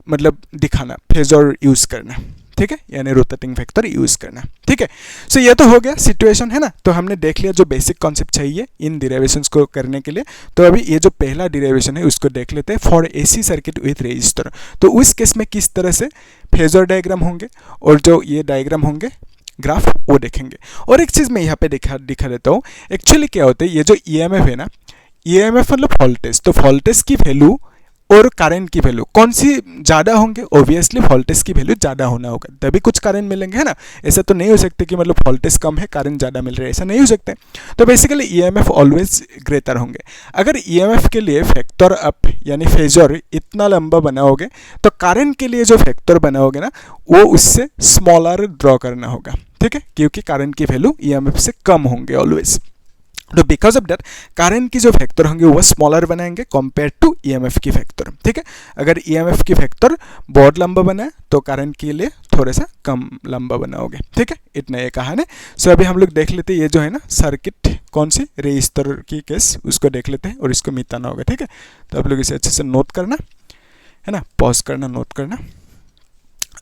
मतलब दिखाना, फेजर यूज करना, ठीक है, यानी रोटेटिंग वेक्टर यूज करना, ठीक है। सो ये तो हो गया सिचुएशन, है ना। तो हमने देख लिया जो बेसिक कॉन्सेप्ट चाहिए इन डिराइवेशंस को करने के लिए। तो अभी ये जो पहला डिराइवेशन है उसको देख लेते हैं, for AC circuit with resistor. तो उस केस में किस तरह से फेजर डायग्राम होंगे और जो ये डायग्राम होंगे ग्राफ वो देखेंगे। और एक चीज़ मैं यहाँ पे दिखा देता हूँ, एक्चुअली क्या होता है, ये जो ईएमएफ है ना, ईएमएफ मतलब वोल्टेज, तो वोल्टेज की वैल्यू और करंट की वैल्यू कौन सी ज़्यादा होंगे, ऑब्वियसली वोल्टेज की वैल्यू ज़्यादा होना होगा तभी कुछ करंट मिलेंगे, है ना। ऐसा तो नहीं हो सकता कि मतलब वोल्टेज कम है करंट ज़्यादा मिल रहा है, ऐसा नहीं हो सकता। तो बेसिकली ईएमएफ ऑलवेज ग्रेटर होंगे। अगर ईएमएफ के लिए फैक्टर अप यानी फेजर इतना लंबा बनाओगे तो करंट के लिए जो फैक्टर बनाओगे ना वो उससे स्मॉलर ड्रॉ करना होगा, ठीक है, क्योंकि करंट की वैल्यू ईएमएफ से कम होंगे ऑलवेज। तो बिकॉज ऑफ दैट करंट की जो फैक्टर होंगे वो स्मॉलर बनाएंगे कंपेयर टू ईएमएफ की फैक्टर, ठीक है। अगर ईएमएफ की फैक्टर बहुत लंबा बना है तो करंट के लिए थोड़ा सा कम लंबा बनाओगे, ठीक है। इतना ये कहानी। सो अभी हम लोग देख लेते हैं ये जो है ना सर्किट कौन सी रेजिस्टर की केस, उसको देख लेते हैं और इसको मिटाना होगा, ठीक है। तो आप लोग इसे अच्छे से नोट करना, है ना, पॉज करना, नोट करना।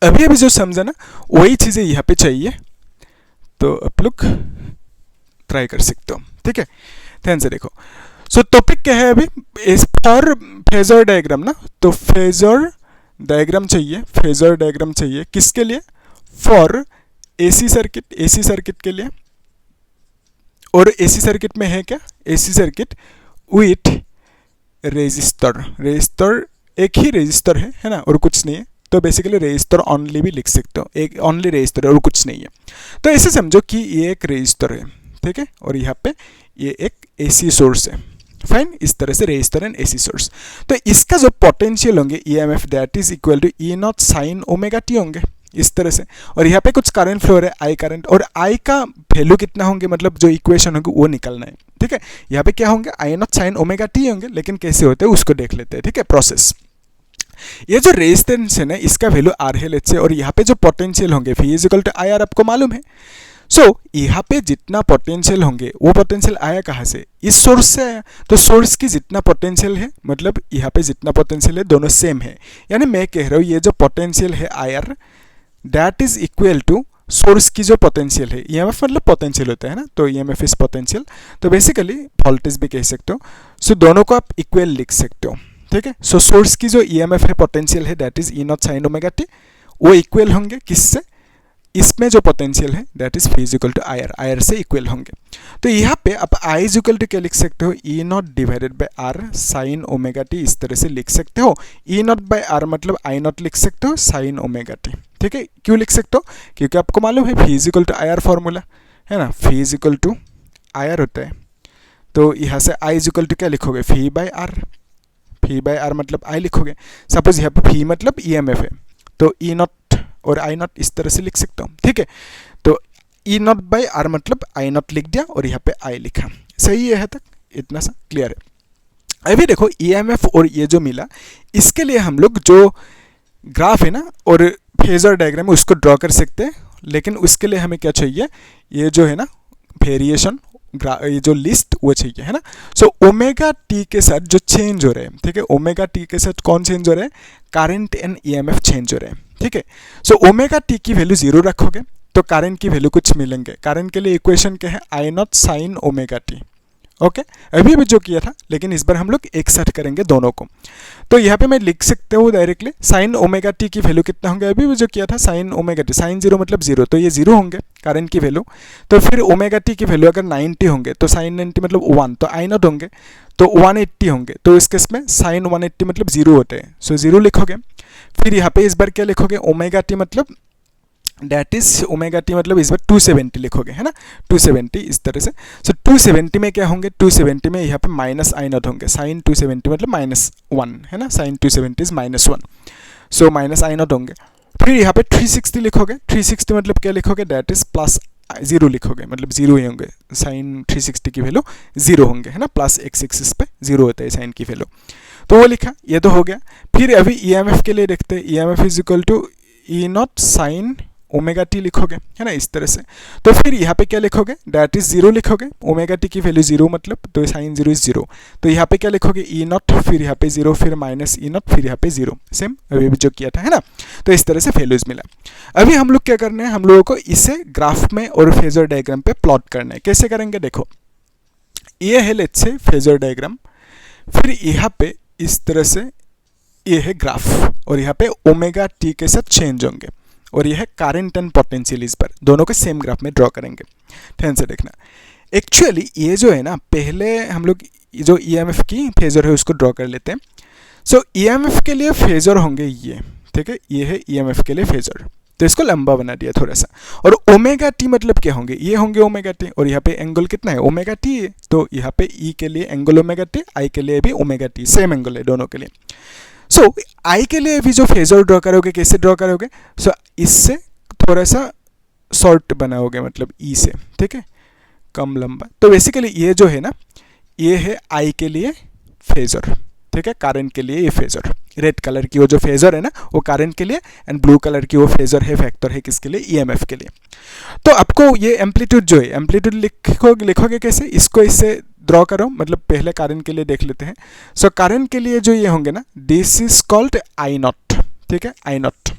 अभी अभी जो समझा ना वही चीज़ें यहाँ पे चाहिए, तो आप लोग ट्राई कर सकते हो, ठीक है। ध्यान से देखो। सो टॉपिक क्या है अभी, इस फॉर फेजर डायग्राम ना, तो फेजर डायग्राम चाहिए, फेजर डायग्राम चाहिए किसके लिए, for AC circuit, AC circuit के लिए। और एसी सर्किट में है क्या, AC circuit with resistor, resistor एक ही रेजिस्टर है ना, और कुछ नहीं है। तो बेसिकली रेजिस्टर ओनली भी लिख सकते हो, एक ओनली रेजिस्टर और कुछ नहीं है। तो ऐसे समझो कि ये एक रेजिस्टर है, ठीक है, और यहाँ पे ये एक एसी सोर्स है, फाइन। इस तरह से रेजिस्टर एंड एसी सोर्स। तो इसका जो पोटेंशियल होंगे EMF that is equal to E not sine omega t होंगे इस तरह से। और यहाँ पे कुछ करंट फ्लो है आई करंट, और आई का वैल्यू कितना होंगे, मतलब जो इक्वेशन होगी वो निकालना है, ठीक है। यहाँ पे क्या होंगे, आई नॉट साइन ओमेगा टी होंगे, लेकिन कैसे होते हैं उसको देख लेते हैं, ठीक है, प्रोसेस। ये जो रेजिस्टेंस है ना इसका वैल्यू आर है लेट्स से, और यहाँ पे जो पोटेंशियल होंगे V is equal to I R आपको मालूम है। सो यहाँ पे जितना पोटेंशियल होंगे वो पोटेंशियल आया कहाँ से, इस सोर्स से आया। तो सोर्स की जितना पोटेंशियल है मतलब यहाँ पे जितना पोटेंशियल है दोनों सेम है, यानी मैं कह रहा हूँ ये जो पोटेंशियल है I R that is equal to source की जो पोटेंशियल है। ईएमएफ मतलब पोटेंशियल होता है ना, तो ईएमएफ इज पोटेंशियल, तो बेसिकली वोल्टेज भी कह सकते हो। सो दोनों को आप इक्वल लिख सकते हो, ठीक है। सो सोर्स की जो ईएमएफ है पोटेंशियल है that is E not sine omega t, वो इक्वल होंगे किससे, इसमें जो पोटेंशियल है that is V is equal to I R, I R से इक्वल होंगे। तो यहाँ पे आप I इज इक्वल टू क्या लिख सकते हो, E naught divided by R sine omega T, इस तरह से लिख सकते हो। ई नॉट बाई आर मतलब आई नॉट लिख सकते हो साइन ओमेगा टी, ठीक है। क्यों लिख सकते हो, क्योंकि आपको मालूम है V is equal to I R formula है ना, V is equal to I R होता है। तो यहाँ से I इज इक्वल टू क्या लिखोगे, V by R, V by R मतलब I लिखोगे। सपोज यहाँ पे V मतलब EMF है, तो ई नॉट और आई नॉट इस तरह से लिख सकता हूँ, ठीक है। तो ई नॉट बाई आर मतलब आई नॉट लिख दिया और यहाँ पे आई लिखा, सही है तक, इतना सा क्लियर है। अभी देखो ईएमएफ और ये जो मिला इसके लिए हम लोग जो ग्राफ है ना और फेजर डायग्राम है उसको ड्रॉ कर सकते हैं, लेकिन उसके लिए हमें क्या चाहिए, ये जो है ना वेरिएशन, ये जो लिस्ट वो चाहिए, है ना। सो ओमेगा टी के साथ जो चेंज हो रहे हैं, ठीक है, ओमेगा टी के साथ कौन चेंज हो रहे हैं, करंट एंड ईएमएफ चेंज हो रहे हैं, ठीक है। सो ओमेगा टी की वैल्यू 0 रखोगे तो करंट की वैल्यू कुछ मिलेंगे। करंट के लिए इक्वेशन क्या है, I naught sine omega T, okay. अभी भी जो किया था, लेकिन इस बार हम लोग एक साथ करेंगे दोनों को। तो यहाँ पे मैं लिख सकता हूँ डायरेक्टली साइन ओमेगा टी की वैल्यू कितना होंगे, अभी भी जो किया था साइन ओमेगा टी, साइन 0 मतलब 0, तो ये 0 होंगे करंट की वैल्यू। तो फिर ओमेगा टी की वैल्यू अगर 90 होंगे तो साइन 90 मतलब 1, तो आई नॉट होंगे तो 180 होंगे, तो इस केस में साइन 180 मतलब 0 होते हैं, सो 0 लिखोगे। फिर यहाँ पे इस बार क्या लिखोगे, ओमेगा टी मतलब डैट इज ओमेगा टी मतलब इस बार 270 लिखोगे, है ना, 270 इस तरह से। सो 270 में क्या होंगे, 270 में यहाँ पे माइनस आई नॉट होंगे, साइन 270 मतलब -1 है ना, sine 270 is -1। So minus I not होंगे। फिर यहाँ पे 360 लिखोगे, 360 मतलब क्या लिखोगे, दैट इज प्लस 0 लिखोगे, मतलब 0 ही होंगे, साइन 360 की वैल्यू 0 होंगे, है ना, प्लस एक्स एक्सिस पे 0 होता है साइन की वैल्यू, तो वो लिखा, ये तो हो गया। फिर अभी EMF के लिए देखते हैं, EMF is equal to E not sine omega T लिखोगे, है ना, इस तरह से। तो फिर यहाँ पे क्या लिखोगे, दैट इज 0 लिखोगे, ओमेगा टी की वैल्यू 0 मतलब, तो साइन 0 इज 0, तो यहाँ पे क्या लिखोगे, ई नॉट, फिर यहाँ पे 0, फिर माइनस ई नॉट, फिर यहाँ पे 0, सेम अभी भी जो किया था, है ना। तो इस तरह से वैल्यूज मिला। अभी हम लोग क्या करना है, हम लोगों को इसे ग्राफ में और फेजर डायग्राम पे प्लॉट करना है। कैसे करेंगे, देखो, ये है लेट्स से फेजर डायग्राम, फिर यहाँ पे इस तरह से ये है ग्राफ, और यहाँ पे ओमेगा टी के साथ चेंज होंगे, और यह है करंट एंड पोटेंशियल, इस पर दोनों को सेम ग्राफ में ड्रॉ करेंगे। ध्यान से देखना, एक्चुअली ये जो है ना, पहले हम लोग जो EMF की फेजर है उसको ड्रॉ कर लेते हैं। सो EMF के लिए फेजर होंगे ये, ठीक है, ये है EMF के लिए फेजर, तो इसको लंबा बना दिया थोड़ा सा। और ओमेगा टी मतलब क्या होंगे, ये होंगे ओमेगा टी, और यहाँ पे एंगल कितना है, ओमेगा टी है, तो यहाँ पे E के लिए एंगल ओमेगा टी, I के लिए भी ओमेगा टी, सेम एंगल है दोनों के लिए। सो I के लिए भी जो फेजर ड्रॉ करोगे, कैसे ड्रॉ करोगे, सो इससे थोड़ा सा शॉर्ट बनाओगे, मतलब E से, ठीक है, कम लंबा। तो बेसिकली ये जो है ना, ये है I के लिए फेजर, ठीक है, करंट के लिए ये फेजर, रेड कलर की वो जो फेजर है ना, वो करंट के लिए, एंड ब्लू कलर की वो फेजर है, फैक्टर है किसके लिए, EMF के लिए। तो आपको ये एम्पलीट्यूड जो है, एम्पलीट्यूड लिखोगे कैसे, इसको इससे ड्रॉ करो, मतलब पहले करंट के लिए देख लेते हैं। सो करंट के लिए जो ये होंगे ना, this is called I not, ठीक है, आई नॉट।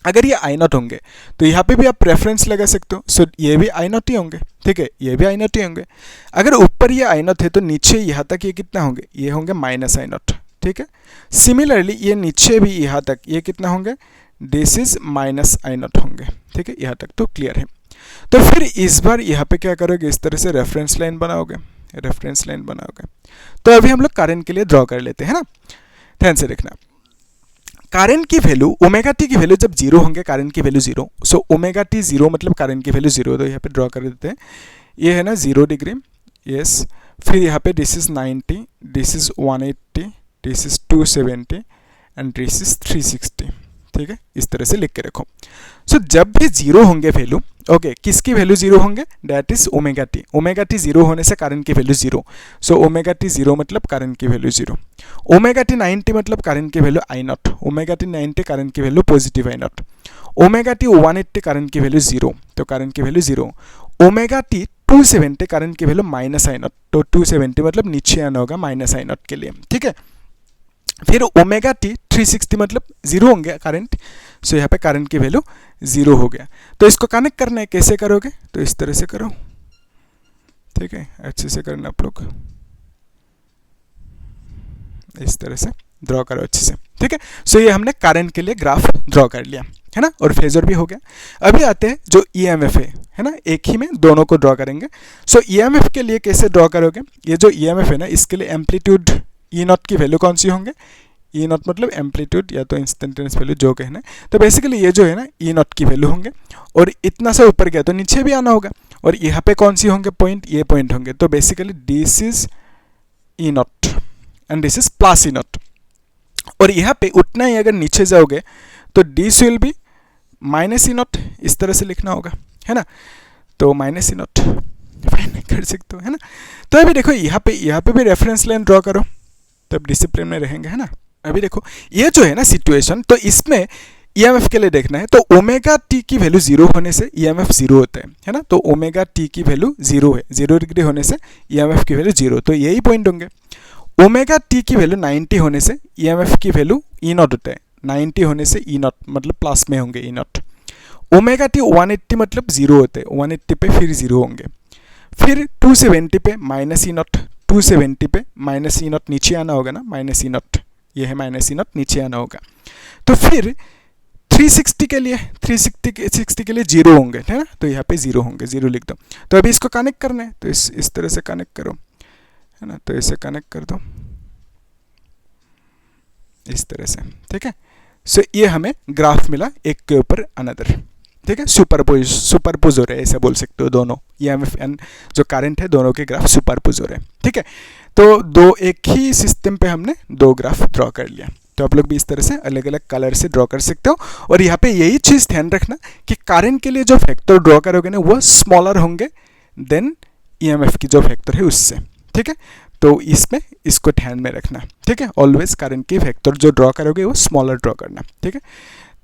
अगर ये आई नॉट होंगे तो यहाँ पे भी आप रेफरेंस लगा सकते हो, सो ये भी आई नॉट ही होंगे, ठीक है, ये भी आई नॉट ही होंगे। अगर ऊपर ये आई नॉट है तो नीचे यहाँ तक ये कितना होंगे, ये होंगे माइनस आई नॉट, ठीक है। सिमिलरली ये नीचे भी यहाँ तक ये कितना होंगे, this is minus I not होंगे, ठीक है, यहाँ तक तो क्लियर है। तो फिर इस बार यहाँ पे क्या करोगे, इस तरह से रेफरेंस लाइन बनाओगे, रेफरेंस लाइन बनाओगे। तो अभी हम लोग करंट के लिए ड्रॉ कर लेते हैं ना, ध्यान से देखना, करंट की वैल्यू, ओमेगा टी की वैल्यू जब 0 होंगे, करंट की वैल्यू 0, सो ओमेगा टी 0 मतलब करंट की वैल्यू 0, तो यहाँ पे ड्रॉ कर देते हैं, ये है ना 0 डिग्री, यस। फिर यहाँ पे this is 90, this is 180, this is 270 and this is 360, ठीक है, इस तरह से लिख के रखो। सो जब भी 0 होंगे वैल्यू, ओके, किसकी वैल्यू 0 होंगे, that is omega T, omega T 0 होने से करंट की वैल्यू 0, सो ओमेगा टी 0 मतलब करंट की वैल्यू 0। ओमेगा टी 90 मतलब करंट की value I naught, omega T 90 current की value positive I naught. Omega T 180 current की वैल्यू 0, तो करंट की वैल्यू 0। ओमेगा टी 270 करंट की वैल्यू माइनस आई नॉट, तो 270 मतलब नीचे आना होगा माइनस आई नॉट के लिए, ठीक है। फिर ओमेगा टी 360 मतलब 0 होंगे करंट, सो यहाँ पे करंट की वैल्यू 0 हो गया। तो इसको कनेक्ट करना है, कैसे करोगे, तो इस तरह से करो, ठीक है, अच्छे से करना आप लोग, इस तरह से ड्रॉ करो अच्छे से, ठीक है। सो ये हमने करंट के लिए ग्राफ ड्रॉ कर लिया, है ना, और फेजर भी हो गया। अभी आते हैं जो EMF है ना, एक ही में दोनों को ड्रॉ करेंगे। सो EMF के लिए कैसे ड्रॉ करोगे, ये जो EMF है ना, इसके लिए एम्पलीट्यूड ई नॉट की वैल्यू कौन सी होंगे, ई नॉट मतलब एम्पलीट्यूड या तो इंस्टेंटेनियस वैल्यू जो कहना है, तो बेसिकली ये जो है ना ई नॉट की वैल्यू होंगे, और इतना सा ऊपर गया तो नीचे भी आना होगा, और यहाँ पे कौन सी होंगे पॉइंट, ये पॉइंट होंगे, तो basically this is E naught and this is plus E naught. और यहाँ पे उतना ही अगर नीचे जाओगे तो this will be minus E not, इस तरह से लिखना होगा, है ना, तो माइनस ई नॉट कर सकते हो, है ना। तो अभी देखो यहाँ पे भी रेफरेंस लाइन ड्रॉ करो, तब डिसिप्लिन में रहेंगे, है ना। अभी देखो ये जो है ना सिचुएशन, तो इसमें EMF के लिए देखना है, तो ओमेगा टी की वैल्यू 0 होने से EMF 0 होता है ना, तो ओमेगा टी की वैल्यू 0 है, 0 डिग्री होने से EMF की वैल्यू 0, तो यही पॉइंट होंगे। ओमेगा टी की वैल्यू 90 होने से EMF की वैल्यू ई नॉट होता है, 90 होने से ई नॉट मतलब प्लस में होंगे ई नॉट। ओमेगा टी 180 मतलब 0 होते हैं, 180 पे फिर 0 होंगे। फिर 270 पे माइनस ई नॉट, 270 पे माइनस ई नॉट नीचे आना होगा ना, माइनस ई नॉट, ये है माइनस ई नॉट, नीचे आना होगा। तो फिर 360 के लिए 360 के लिए 0 होंगे, है ना, तो यहाँ पे 0 होंगे, 0 लिख दो। तो अभी इसको कनेक्ट करना है, तो इस तरह से कनेक्ट करो, है ना, तो इसे कनेक्ट कर दो इस तरह से, ठीक है। सो ये हमें ग्राफ मिला एक के ऊपर अनदर, ठीक है, सुपरपोज हो रहे हैं, ऐसे बोल सकते हो, दोनों EMF एंड जो करंट है दोनों के ग्राफ सुपरपोज हो रहे हैं, ठीक है। तो एक ही सिस्टम पे हमने 2 ग्राफ ड्रॉ कर लिया। तो आप लोग भी इस तरह से अलग अलग कलर से ड्रॉ कर सकते हो। और यहाँ पे यही चीज़ ध्यान रखना कि करंट के लिए जो फैक्टर ड्रॉ करोगे ना वो स्मॉलर होंगे देन ईएमएफ की जो फैक्टर है उससे, ठीक है। तो इसमें इसको ध्यान में रखना, ठीक है। ऑलवेज करंट की फैक्टर जो ड्रॉ करोगे वो स्मॉलर ड्रॉ करना, ठीक है,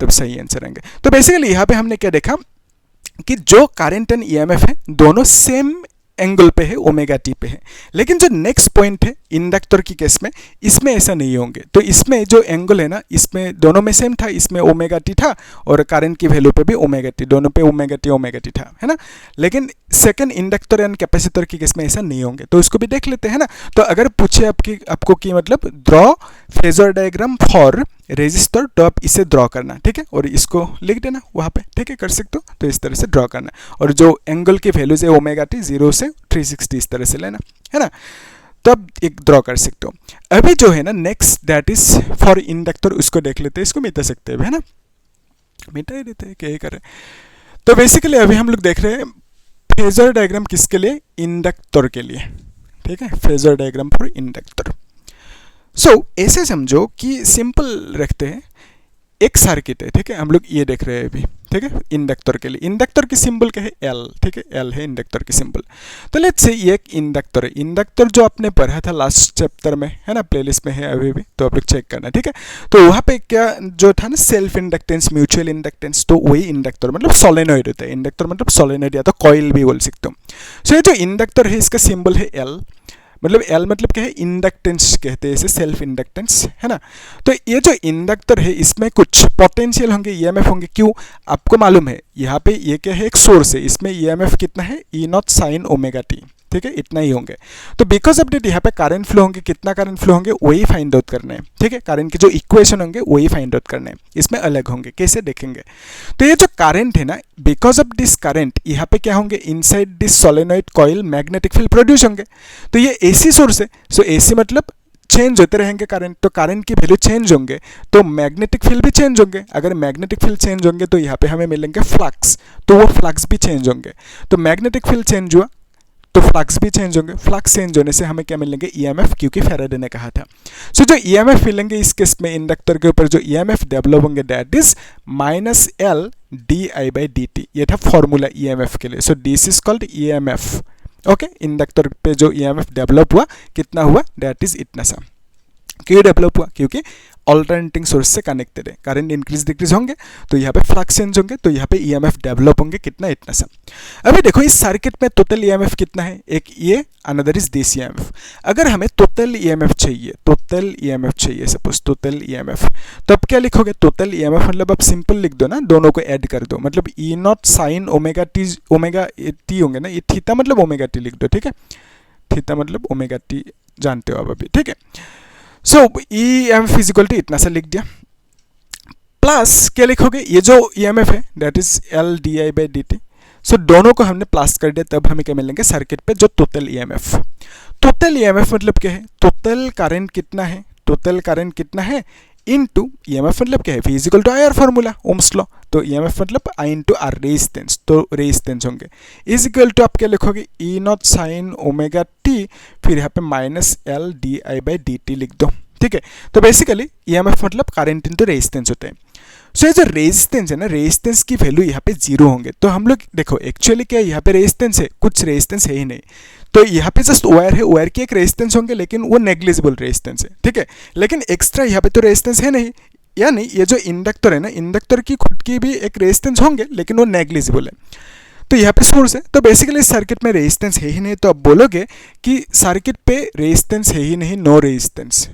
तब सही आंसर आएंगे। तो बेसिकली यहाँ पे हमने क्या देखा कि जो करंट एंड ईएमएफ है दोनों सेम एंगल पे है, ओमेगा टी पे है। लेकिन जो नेक्स्ट पॉइंट है इंडक्टर की केस में, इसमें ऐसा नहीं होंगे। तो इसमें जो एंगल है ना, इसमें दोनों में सेम था, इसमें ओमेगा टी था और करंट की वैल्यू पे भी ओमेगा टी, दोनों पे ओमेगा टी था, है ना। लेकिन सेकंड इंडक्टर एंड कैपेसिटर की केस में ऐसा नहीं होंगे। तो इसको भी देख लेते हैं ना। तो अगर पूछे आपको कि मतलब draw phasor diagram for resistor, तो आप इसे ड्रॉ करना, ठीक है, और इसको लिख देना वहाँ पे, ठीक है, कर सकते हो। तो इस तरह से ड्रॉ करना और जो एंगल की वैल्यूज है ओमेगा टी 0 से 360 इस तरह से लेना, है ना। तब एक ड्रॉ कर सकते हो। अभी जो है ना next that is for inductor, उसको देख लेते हैं। इसको मिटा सकते हैं, है ना, मिटा ही देते हैं, क्या ही करें। तो बेसिकली अभी हम लोग देख रहे हैं फेजर डायग्राम किसके लिए, इंडक्टर के लिए, ठीक है, फेजर डायग्राम फॉर इंडक्टर। सो ऐसे समझो कि सिंपल रखते हैं, एक सर्किट है, ठीक है, हम लोग ये देख रहे हैं अभी, ठीक है, इंडक्टर के लिए। इंडक्टर की सिंबल क्या है, एल, ठीक है, एल है इंडक्टर की सिंबल। तो लेट्स से ये एक इंडक्टर है। इंडक्टर जो आपने पढ़ा था लास्ट चैप्टर में, है ना, प्लेलिस्ट में है अभी भी, तो आप लोग चेक करना, ठीक है। तो वहाँ पे क्या जो था ना, सेल्फ इंडक्टेंस, म्यूचुअल इंडक्टेंस, तो वही इंडक्टर मतलब सोलेनॉइड होता है। इंडक्टर मतलब सोलेनॉइड या तो कॉइल भी बोल सकते हो। सो ये जो इंडक्टर है इसका सिंबल है एल, मतलब एल मतलब क्या है, इंडक्टेंस कहते हैं इसे, सेल्फ इंडक्टेंस, है ना। तो ये जो इंडक्टर है इसमें कुछ पोटेंशियल होंगे, ईएमएफ होंगे। क्यों, आपको मालूम है यहाँ पे ये क्या है, एक सोर्स है, इसमें ईएमएफ कितना है, E not sine omega t, ठीक है, इतना ही होंगे। तो बिकॉज ऑफ डेट यहाँ पे करंट फ्लो होंगे, कितना करंट फ्लो होंगे वही फाइंड आउट करना है, ठीक है। करंट के जो इक्वेशन होंगे वही फाइंड आउट करना है, इसमें अलग होंगे, कैसे देखेंगे। तो ये जो करंट है ना, बिकॉज ऑफ दिस करंट यहाँ पे क्या होंगे, inside this solenoid coil magnetic field produce होंगे। तो ये एसी सोर्स है, सो एसी मतलब चेंज होते रहेंगे करंट, तो करंट की वैल्यू चेंज होंगे तो मैग्नेटिक फील्ड भी चेंज होंगे। अगर मैग्नेटिक फील्ड चेंज होंगे तो यहाँ पे हमें मिलेंगे फ्लक्स, तो वो फ्लक्स भी चेंज होंगे। तो मैग्नेटिक फील्ड चेंज हुआ तो फ्लक्स भी चेंज होंगे, फ्लक्स चेंज होने से हमें क्या मिलेंगे, ईएमएफ, क्योंकि फैराडे ने कहा था। सो जो ईएमएफ मिलेंगे इस केस में इंडक्टर के ऊपर जो ईएमएफ डेवलप होंगे that is minus L D I by D T. ये था फॉर्मूला ईएमएफ के लिए। सो this is called EMF, okay. Inductor पे जो ईएमएफ डेवलप हुआ कितना हुआ, दैट इज इतना सा। क्यों डेवलप हुआ, क्योंकि ऑल्टरनेटिंग सोर्स से कनेक्टेड है, करंट इंक्रीज डिक्रीज होंगे तो यहाँ पे फ्लक्स चेंज होंगे, तो यहाँ पे ईएमएफ डेवलप होंगे कितना, इतना सा। अभी देखो इस सर्किट में टोटल ईएमएफ कितना है, एक ये, अनदर इज दिस ईएमएफ। अगर हमें टोटल ईएमएफ चाहिए, टोटल ईएमएफ चाहिए सपोज, टोटल ईएमएफ, तो अब क्या लिखोगे, टोटल ईएमएफ मतलब आप सिंपल लिख दो ना, दोनों को ऐड कर दो, मतलब ई नॉट साइन ओमेगा टी होंगे ना, ये थीटा मतलब ओमेगा टी लिख दो, ठीक है, थीटा मतलब ओमेगा टी जानते हो आप अभी, ठीक है। सो ईएमएफ इक्वल टू इतना सा लिख दिया, प्लस क्या लिखोगे, ये जो ईएमएफ है that is L D I by D T. So दोनों को हमने प्लस कर दिया, तब हमें क्या मिलेंगे सर्किट पे जो टोटल ईएमएफ। टोटल ईएमएफ मतलब क्या है, टोटल करंट कितना है, टोटल करंट कितना है इनटू ईएमएफ मतलब क्या है, V equal to I R formula, Ohm's law. तो ईएमएफ मतलब आई इंटू आर, रेजिस्टेंस, तो रेजिस्टेंस होंगे इज इक्वल टू आप क्या लिखोगे, E not sine omega T, फिर यहाँ पे minus L D I by D T लिख दो, ठीक है। तो बेसिकली ईएमएफ मतलब करंट इंटू रेजिस्टेंस होते हैं। सो ये जो रेजिस्टेंस है ना, रेजिस्टेंस की वैल्यू यहाँ पे 0 होंगे। तो हम लोग देखो एक्चुअली क्या है, यहाँ पे रेजिस्टेंस है, कुछ रेजिस्टेंस है ही नहीं, तो यहाँ पे जस्ट वायर है, वायर की एक रेजिस्टेंस होंगे लेकिन वो नेग्लिजिबल रेजिस्टेंस है, ठीक है। लेकिन एक्स्ट्रा यहाँ पे तो रेजिस्टेंस है नहीं, यानी ये जो इंडक्टर है ना, इंडक्टर की खुद की भी एक रेजिस्टेंस होंगे लेकिन वो नेग्लिजिबल है। तो यहाँ पे सोर्स है, तो बेसिकली सर्किट में रेजिस्टेंस है ही नहीं, तो अब बोलोगे कि सर्किट पे रेजिस्टेंस है ही नहीं, नो रेजिस्टेंस,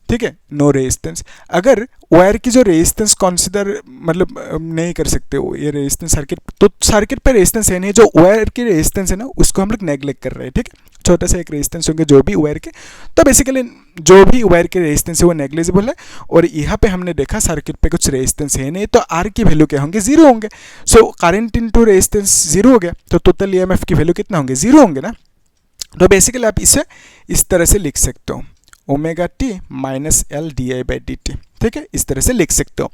ठीक है, नो रेजिस्टेंस। अगर वायर की जो रेजिस्टेंस कंसीडर मतलब नहीं कर सकते हो ये रेजिस्टेंस सर्किट, तो सर्किट पे रेजिस्टेंस है नहीं, जो वायर की रेजिस्टेंस है ना उसको हम लोग नेग्लेक्ट कर रहे हैं, ठीक है। छोटा सा एक रेजिस्टेंस होंगे जो भी वायर के, तो बेसिकली जो भी वायर के रेजिस्टेंस है वो नेग्लिजिबल है। और यहाँ पे हमने देखा सर्किट पे कुछ रेजिस्टेंस है नहीं, तो आर की वैल्यू क्या होंगे, 0 होंगे। सो करंट इंटू रेजिस्टेंस 0 हो गया, तो टोटल ईएमएफ की वैल्यू कितना होंगे, 0 होंगे ना। तो बेसिकली आप इसे इस तरह से लिख सकते हो, omega T minus L D I by D T, ठीक है, इस तरह से लिख सकते हो।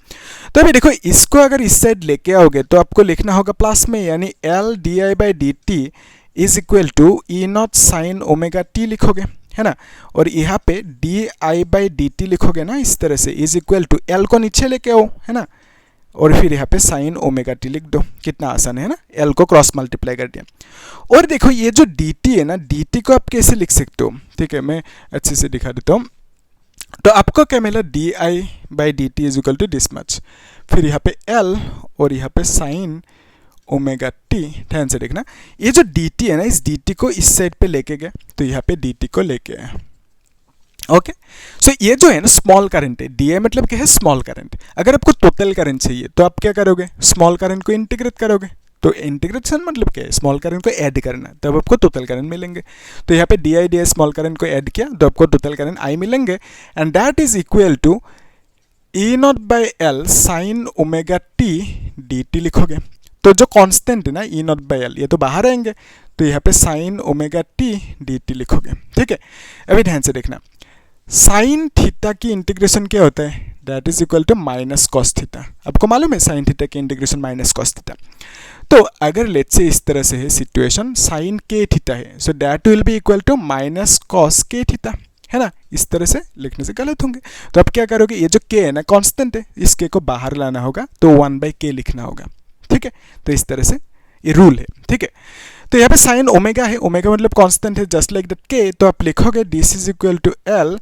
तो अभी देखो इसको अगर इस साइड लेके आओगे तो आपको लिखना होगा प्लस में, यानी L D I by D T is equal to E not sine omega T लिखोगे, है ना, और यहाँ पे D I by D T लिखोगे ना इस तरह से, इज इक्वल टू एल को नीचे लेके आओ, है ना, और फिर यहाँ पे साइन ओमेगा टी लिख दो। कितना आसान है ना, एल को क्रॉस मल्टीप्लाई कर दिया। और देखो ये जो डी टी है ना, डी टी को आप कैसे लिख सकते हो, ठीक है, मैं अच्छे से दिखा देता हूँ। तो आपको क्या मिला, D I by D T is equal to this much, फिर यहाँ पे एल और यहाँ पे साइन ओमेगा टी। ध्यान से देखना, ये जो डी टी है ना, इस डी टी को इस साइड पे लेके गए, तो यहाँ पे डी टी को लेके आए। ओके, सो ये जो है ना स्मॉल करंट है, डी आई मतलब क्या है, स्मॉल करंट। अगर आपको टोटल करंट चाहिए तो आप क्या करोगे, स्मॉल करंट को इंटीग्रेट करोगे। तो इंटीग्रेशन मतलब क्या है, स्मॉल करंट को ऐड करना, तब आपको टोटल करंट मिलेंगे। तो यहाँ पे डी आई स्मॉल करंट को ऐड किया तो आपको टोटल करंट आई मिलेंगे, and that is equal to E naught by L sine omega T D T लिखोगे। तो जो कांस्टेंट है ना ई नॉट बाई एल, ये तो बाहर आएंगे, तो यहाँ पे sine omega T D T लिखोगे। ठीक है, अभी ध्यान से देखना, साइन थीटा की इंटीग्रेशन क्या होता है, that is equal to minus cos theta. आपको मालूम है साइन थीटा की इंटीग्रेशन माइनस कॉस थीटा। तो अगर लेट्स से इस तरह से है सिचुएशन, साइन के थीटा है, so that will be equal to minus cos K theta, है ना। इस तरह से लिखने से गलत होंगे, तो आप क्या करोगे, ये जो के है ना कांस्टेंट है, इस के को बाहर लाना होगा, तो 1/k लिखना होगा। ठीक है, तो इस तरह से ये रूल है। ठीक है, तो यहाँ पे साइन ओमेगा है, ओमेगा मतलब कांस्टेंट है, जस्ट लाइक दैट के, तो आप लिखोगे this is equal to L,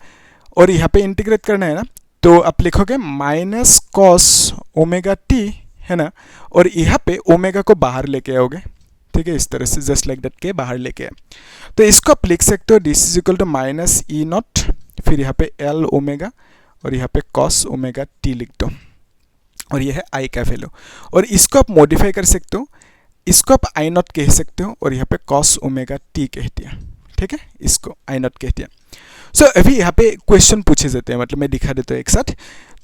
और यहाँ पे इंटीग्रेट करना है ना, तो आप लिखोगे माइनस कॉस ओमेगा टी, है ना, और यहाँ पे ओमेगा को बाहर लेके आओगे। ठीक है, इस तरह से जस्ट लाइक दैट के बाहर लेके आए, तो इसको आप लिख सकते हो this is equal to minus E naught, फिर यहाँ पे एल ओमेगा, और यहाँ पे कॉस ओमेगा टी लिख दो, और ये है आई का वैल्यू। और इसको आप मॉडिफाई कर सकते हो, इसको आप आई नॉट कह सकते हो, और यहाँ पे कॉस ओमेगा टी कह दिया। ठीक है, इसको आई नॉट कह दिया। सो अभी यहाँ पे क्वेश्चन पूछे जाते हैं, मतलब मैं दिखा देता हूँ एक साथ।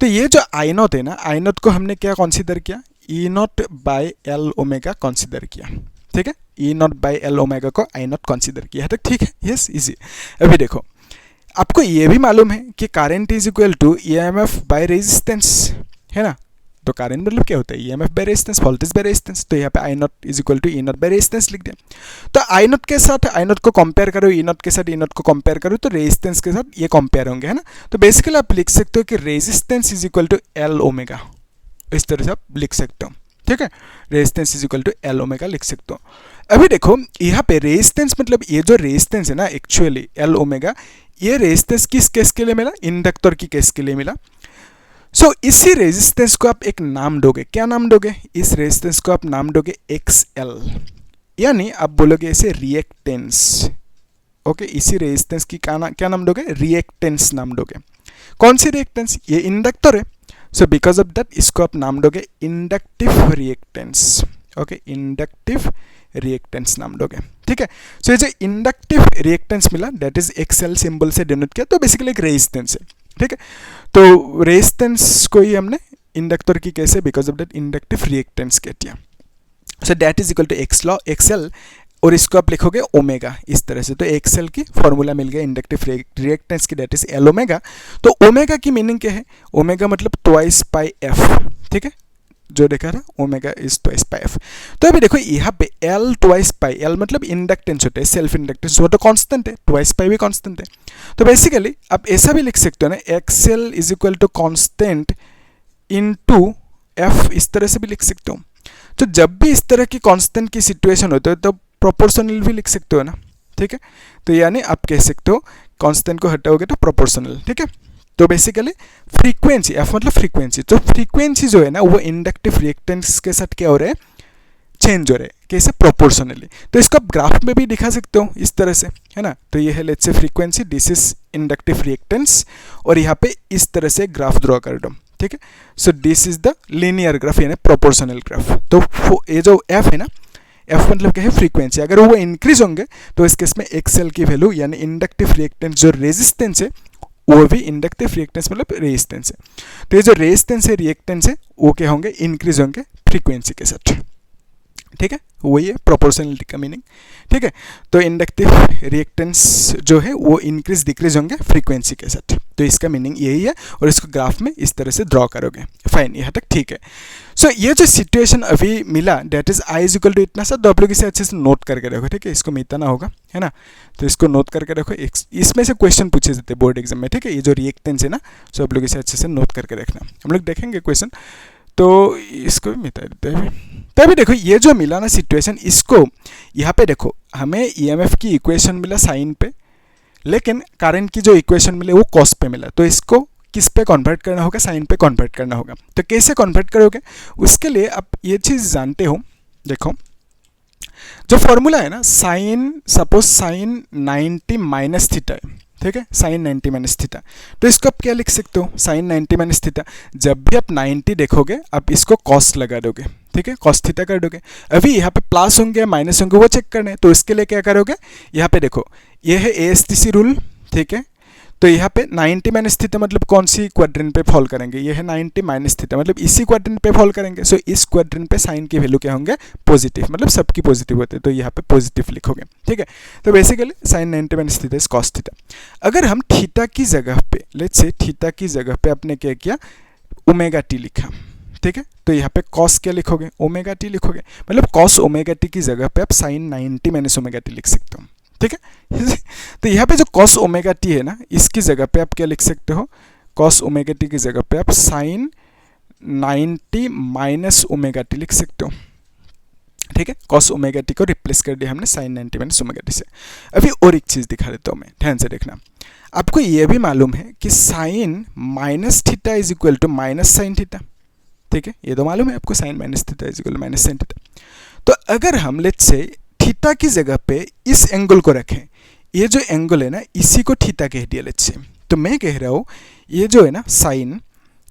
तो ये जो आई नॉट है ना, आई नॉट को हमने क्या कंसीडर किया, E naught by L omega consider किया। ठीक है, E naught by L omega को आई नॉट कंसीडर किया है, ठीक है, यस इजी। अभी देखो, आपको ये भी मालूम है कि current is equal to E M F by resistance, है ना। तो करंट मतलब क्या होता है, E M F by resistance, voltage by resistance. तो यहाँ पे I naught is equal to E naught by resistance लिख दिया। तो आई नॉट के साथ आई नॉट को कंपेयर करो, ई नॉट के साथ ई नॉट को कंपेयर करो, तो रेजिस्टेंस के साथ ये कंपेयर होंगे, है ना। तो बेसिकली आप लिख सकते हो कि resistance is equal to L omega, इस तरह से आप लिख सकते हो। ठीक है, resistance is equal to L omega लिख सकते हो। अभी देखो यहाँ पे रेजिस्टेंस मतलब ये जो रेजिस्टेंस है ना, एक्चुअली एल ओमेगा, ये रेजिस्टेंस किस केस के लिए मिला, इंडक्टर की केस के लिए मिला। सो इसी रेजिस्टेंस को आप एक नाम दोगे, क्या नाम दोगे, इस रेजिस्टेंस को आप नाम दोगे XL, यानी आप बोलोगे इसे रिएक्टेंस। ओके, इसी रेजिस्टेंस की क्या नाम दोगे, रिएक्टेंस नाम दोगे। कौन सी रिएक्टेंस, ये इंडक्टर है, सो बिकॉज ऑफ दैट इसको आप नाम दोगे inductive reactance. Okay, inductive reactance नाम दोगे। ठीक है, सो ये जो इंडक्टिव रिएक्टेंस मिला, दैट इज XL सिंबल से डिनोट किया, तो बेसिकली एक रेजिस्टेंस है। ठीक है, तो रेजिस्टेंस को ही हमने इंडक्टर की कैसे, because of that inductive reactance कह दिया। So that is equal to XL, और इसको आप लिखोगे ओमेगा इस तरह से। तो XL की फॉर्मूला मिल गया इंडक्टिव रिएक्टेंस की, दैट इज L ओमेगा। तो ओमेगा की मीनिंग क्या है, ओमेगा मतलब ट्वाइस पाई एफ। ठीक है, जो देखा था omega is twice pi F. तो अभी देखो यहाँ पे L ट्वाइस पाई, L मतलब इंडक्टेंस होता है, सेल्फ इंडक्टेंस, वो तो कांस्टेंट है, ट्वाइस पाई भी कांस्टेंट है। तो बेसिकली आप ऐसा भी लिख सकते हो ना, XL is equal to constant into F, इस तरह से भी लिख सकते हो। तो जब भी इस तरह की कांस्टेंट की सिचुएशन होती है तो प्रोपोर्शनल भी लिख सकते हो ना। ठीक है, तो यानी आप कह सकते हो कांस्टेंट को हटाओगे तो प्रोपोर्शनल। ठीक है, तो बेसिकली फ्रीक्वेंसी, एफ मतलब फ्रीक्वेंसी, तो फ्रीक्वेंसी जो है ना वो इंडक्टिव रिएक्टेंस के साथ क्या हो रहा है, चेंज हो रहा है, कैसे, प्रोपोर्शनली। तो इसको आप ग्राफ में भी दिखा सकते हो इस तरह से, है ना। तो ये है let's say frequency, this is inductive reactance, और यहाँ पे इस तरह से ग्राफ ड्रॉ कर दो। ठीक है, so this is the linear graph, यानी प्रोपोर्शनल ग्राफ। तो ये जो एफ है ना, एफ मतलब क्या है, फ्रीक्वेंसी, अगर वो इंक्रीज होंगे तो इस केस में XL की वैल्यू यानी इंडक्टिव रिएक्टेंस जो रेजिस्टेंस है, वो भी इंडक्टिव रिएक्टेंस मतलब रेजिस्टेंस है। तो ये जो रेजिस्टेंस है, रिएक्टेंस है, वो क्या होंगे, इंक्रीज होंगे फ्रीक्वेंसी के साथ। ठीक है, वही है प्रोपोर्शनलिटी का मीनिंग। ठीक है, तो इंडक्टिव रिएक्टेंस जो है वो इंक्रीज डिक्रीज होंगे फ्रीक्वेंसी के साथ, तो इसका मीनिंग यही है, और इसको ग्राफ में इस तरह से ड्रॉ करोगे। फाइन, यहाँ तक ठीक है। सो ये जो सिचुएशन अभी मिला that is I is equal to इतना सा, तो आप लोग इसे अच्छे से नोट करके रखो। ठीक है, इसको मिटाना होगा, है ना, तो इसको नोट करके रखो। इसमें से क्वेश्चन पूछे जाते हैं बोर्ड एग्जाम में। ठीक है, ये जो रिएक्टेंस है ना, सो आप लोग इसे अच्छे से नोट करके रखना। हम लोग देखेंगे क्वेश्चन, तो इसको भी मिटा देते हैं। तो अभी देखो ये जो मिला ना सिचुएशन, इसको यहाँ पे देखो हमें ईएमएफ की इक्वेशन मिला साइन पे, लेकिन करंट की जो इक्वेशन मिले वो कॉस पे मिला, तो इसको किस पे कन्वर्ट करना होगा, साइन पे कन्वर्ट करना होगा। तो कैसे कन्वर्ट करोगे, उसके लिए आप ये चीज़ जानते हो। देखो जो फॉर्मूला है ना, sine, suppose sine 90 minus theta है, ठीक है, साइन 90 माइनस थीटा, तो इसको आप क्या लिख सकते हो, साइन 90 माइनस थीटा। जब भी आप 90 देखोगे आप इसको कॉस लगा दोगे, ठीक है, कॉस थीटा कर दोगे। अभी यहाँ पे प्लस होंगे माइनस होंगे वो चेक करने, तो इसके लिए क्या करोगे, यहाँ पे देखो ये है एएसटीसी रूल, ठीक है, तो यहाँ पे 90 माइनस थीटा मतलब कौन सी क्वाड्रेंट पे फॉल करेंगे, ये है 90 माइनस थीटा मतलब इसी क्वाड्रेंट पे फॉल करेंगे। सो इस क्वाड्रेंट पे साइन की वैल्यू क्या होंगे, पॉजिटिव, मतलब सबकी पॉजिटिव होते हैं, तो यहाँ पे पॉजिटिव लिखोगे। ठीक है, तो basically sine 90 minus theta is cos theta. अगर हम थीटा की जगह पे, लेट्स से थीटा की जगह पे आपने क्या किया, ओमेगा टी लिखा, ठीक है, तो यहाँ पे कॉस क्या लिखोगे, ओमेगा टी लिखोगे, मतलब कॉस ओमेगा टी की जगह पे आप साइन 90 माइनस ओमेगा टी लिख सकते हो। ठीक है, तो यहाँ पे जो कॉस ओमेगा टी है ना, इसकी जगह पे आप क्या लिख सकते हो, कॉस ओमेगा टी की जगह पे आप साइन 90 माइनस ओमेगा टी लिख सकते हो। ठीक है, कॉस ओमेगा टी को रिप्लेस कर दिया हमने साइन 90 माइनस ओमेगा टी से। अभी और एक चीज़ दिखा देता हूँ मैं, ध्यान से देखना। आपको ये भी मालूम है कि sine minus theta is equal to minus sine theta, ठीक है, ये तो मालूम है आपको, sine minus theta is equal to minus sine theta. तो अगर हम लेट्स से थीटा की जगह पे इस एंगल को रखें, ये जो एंगल है ना इसी को थीटा कह दिया लेट्स से, तो मैं कह रहा हूँ ये जो है ना साइन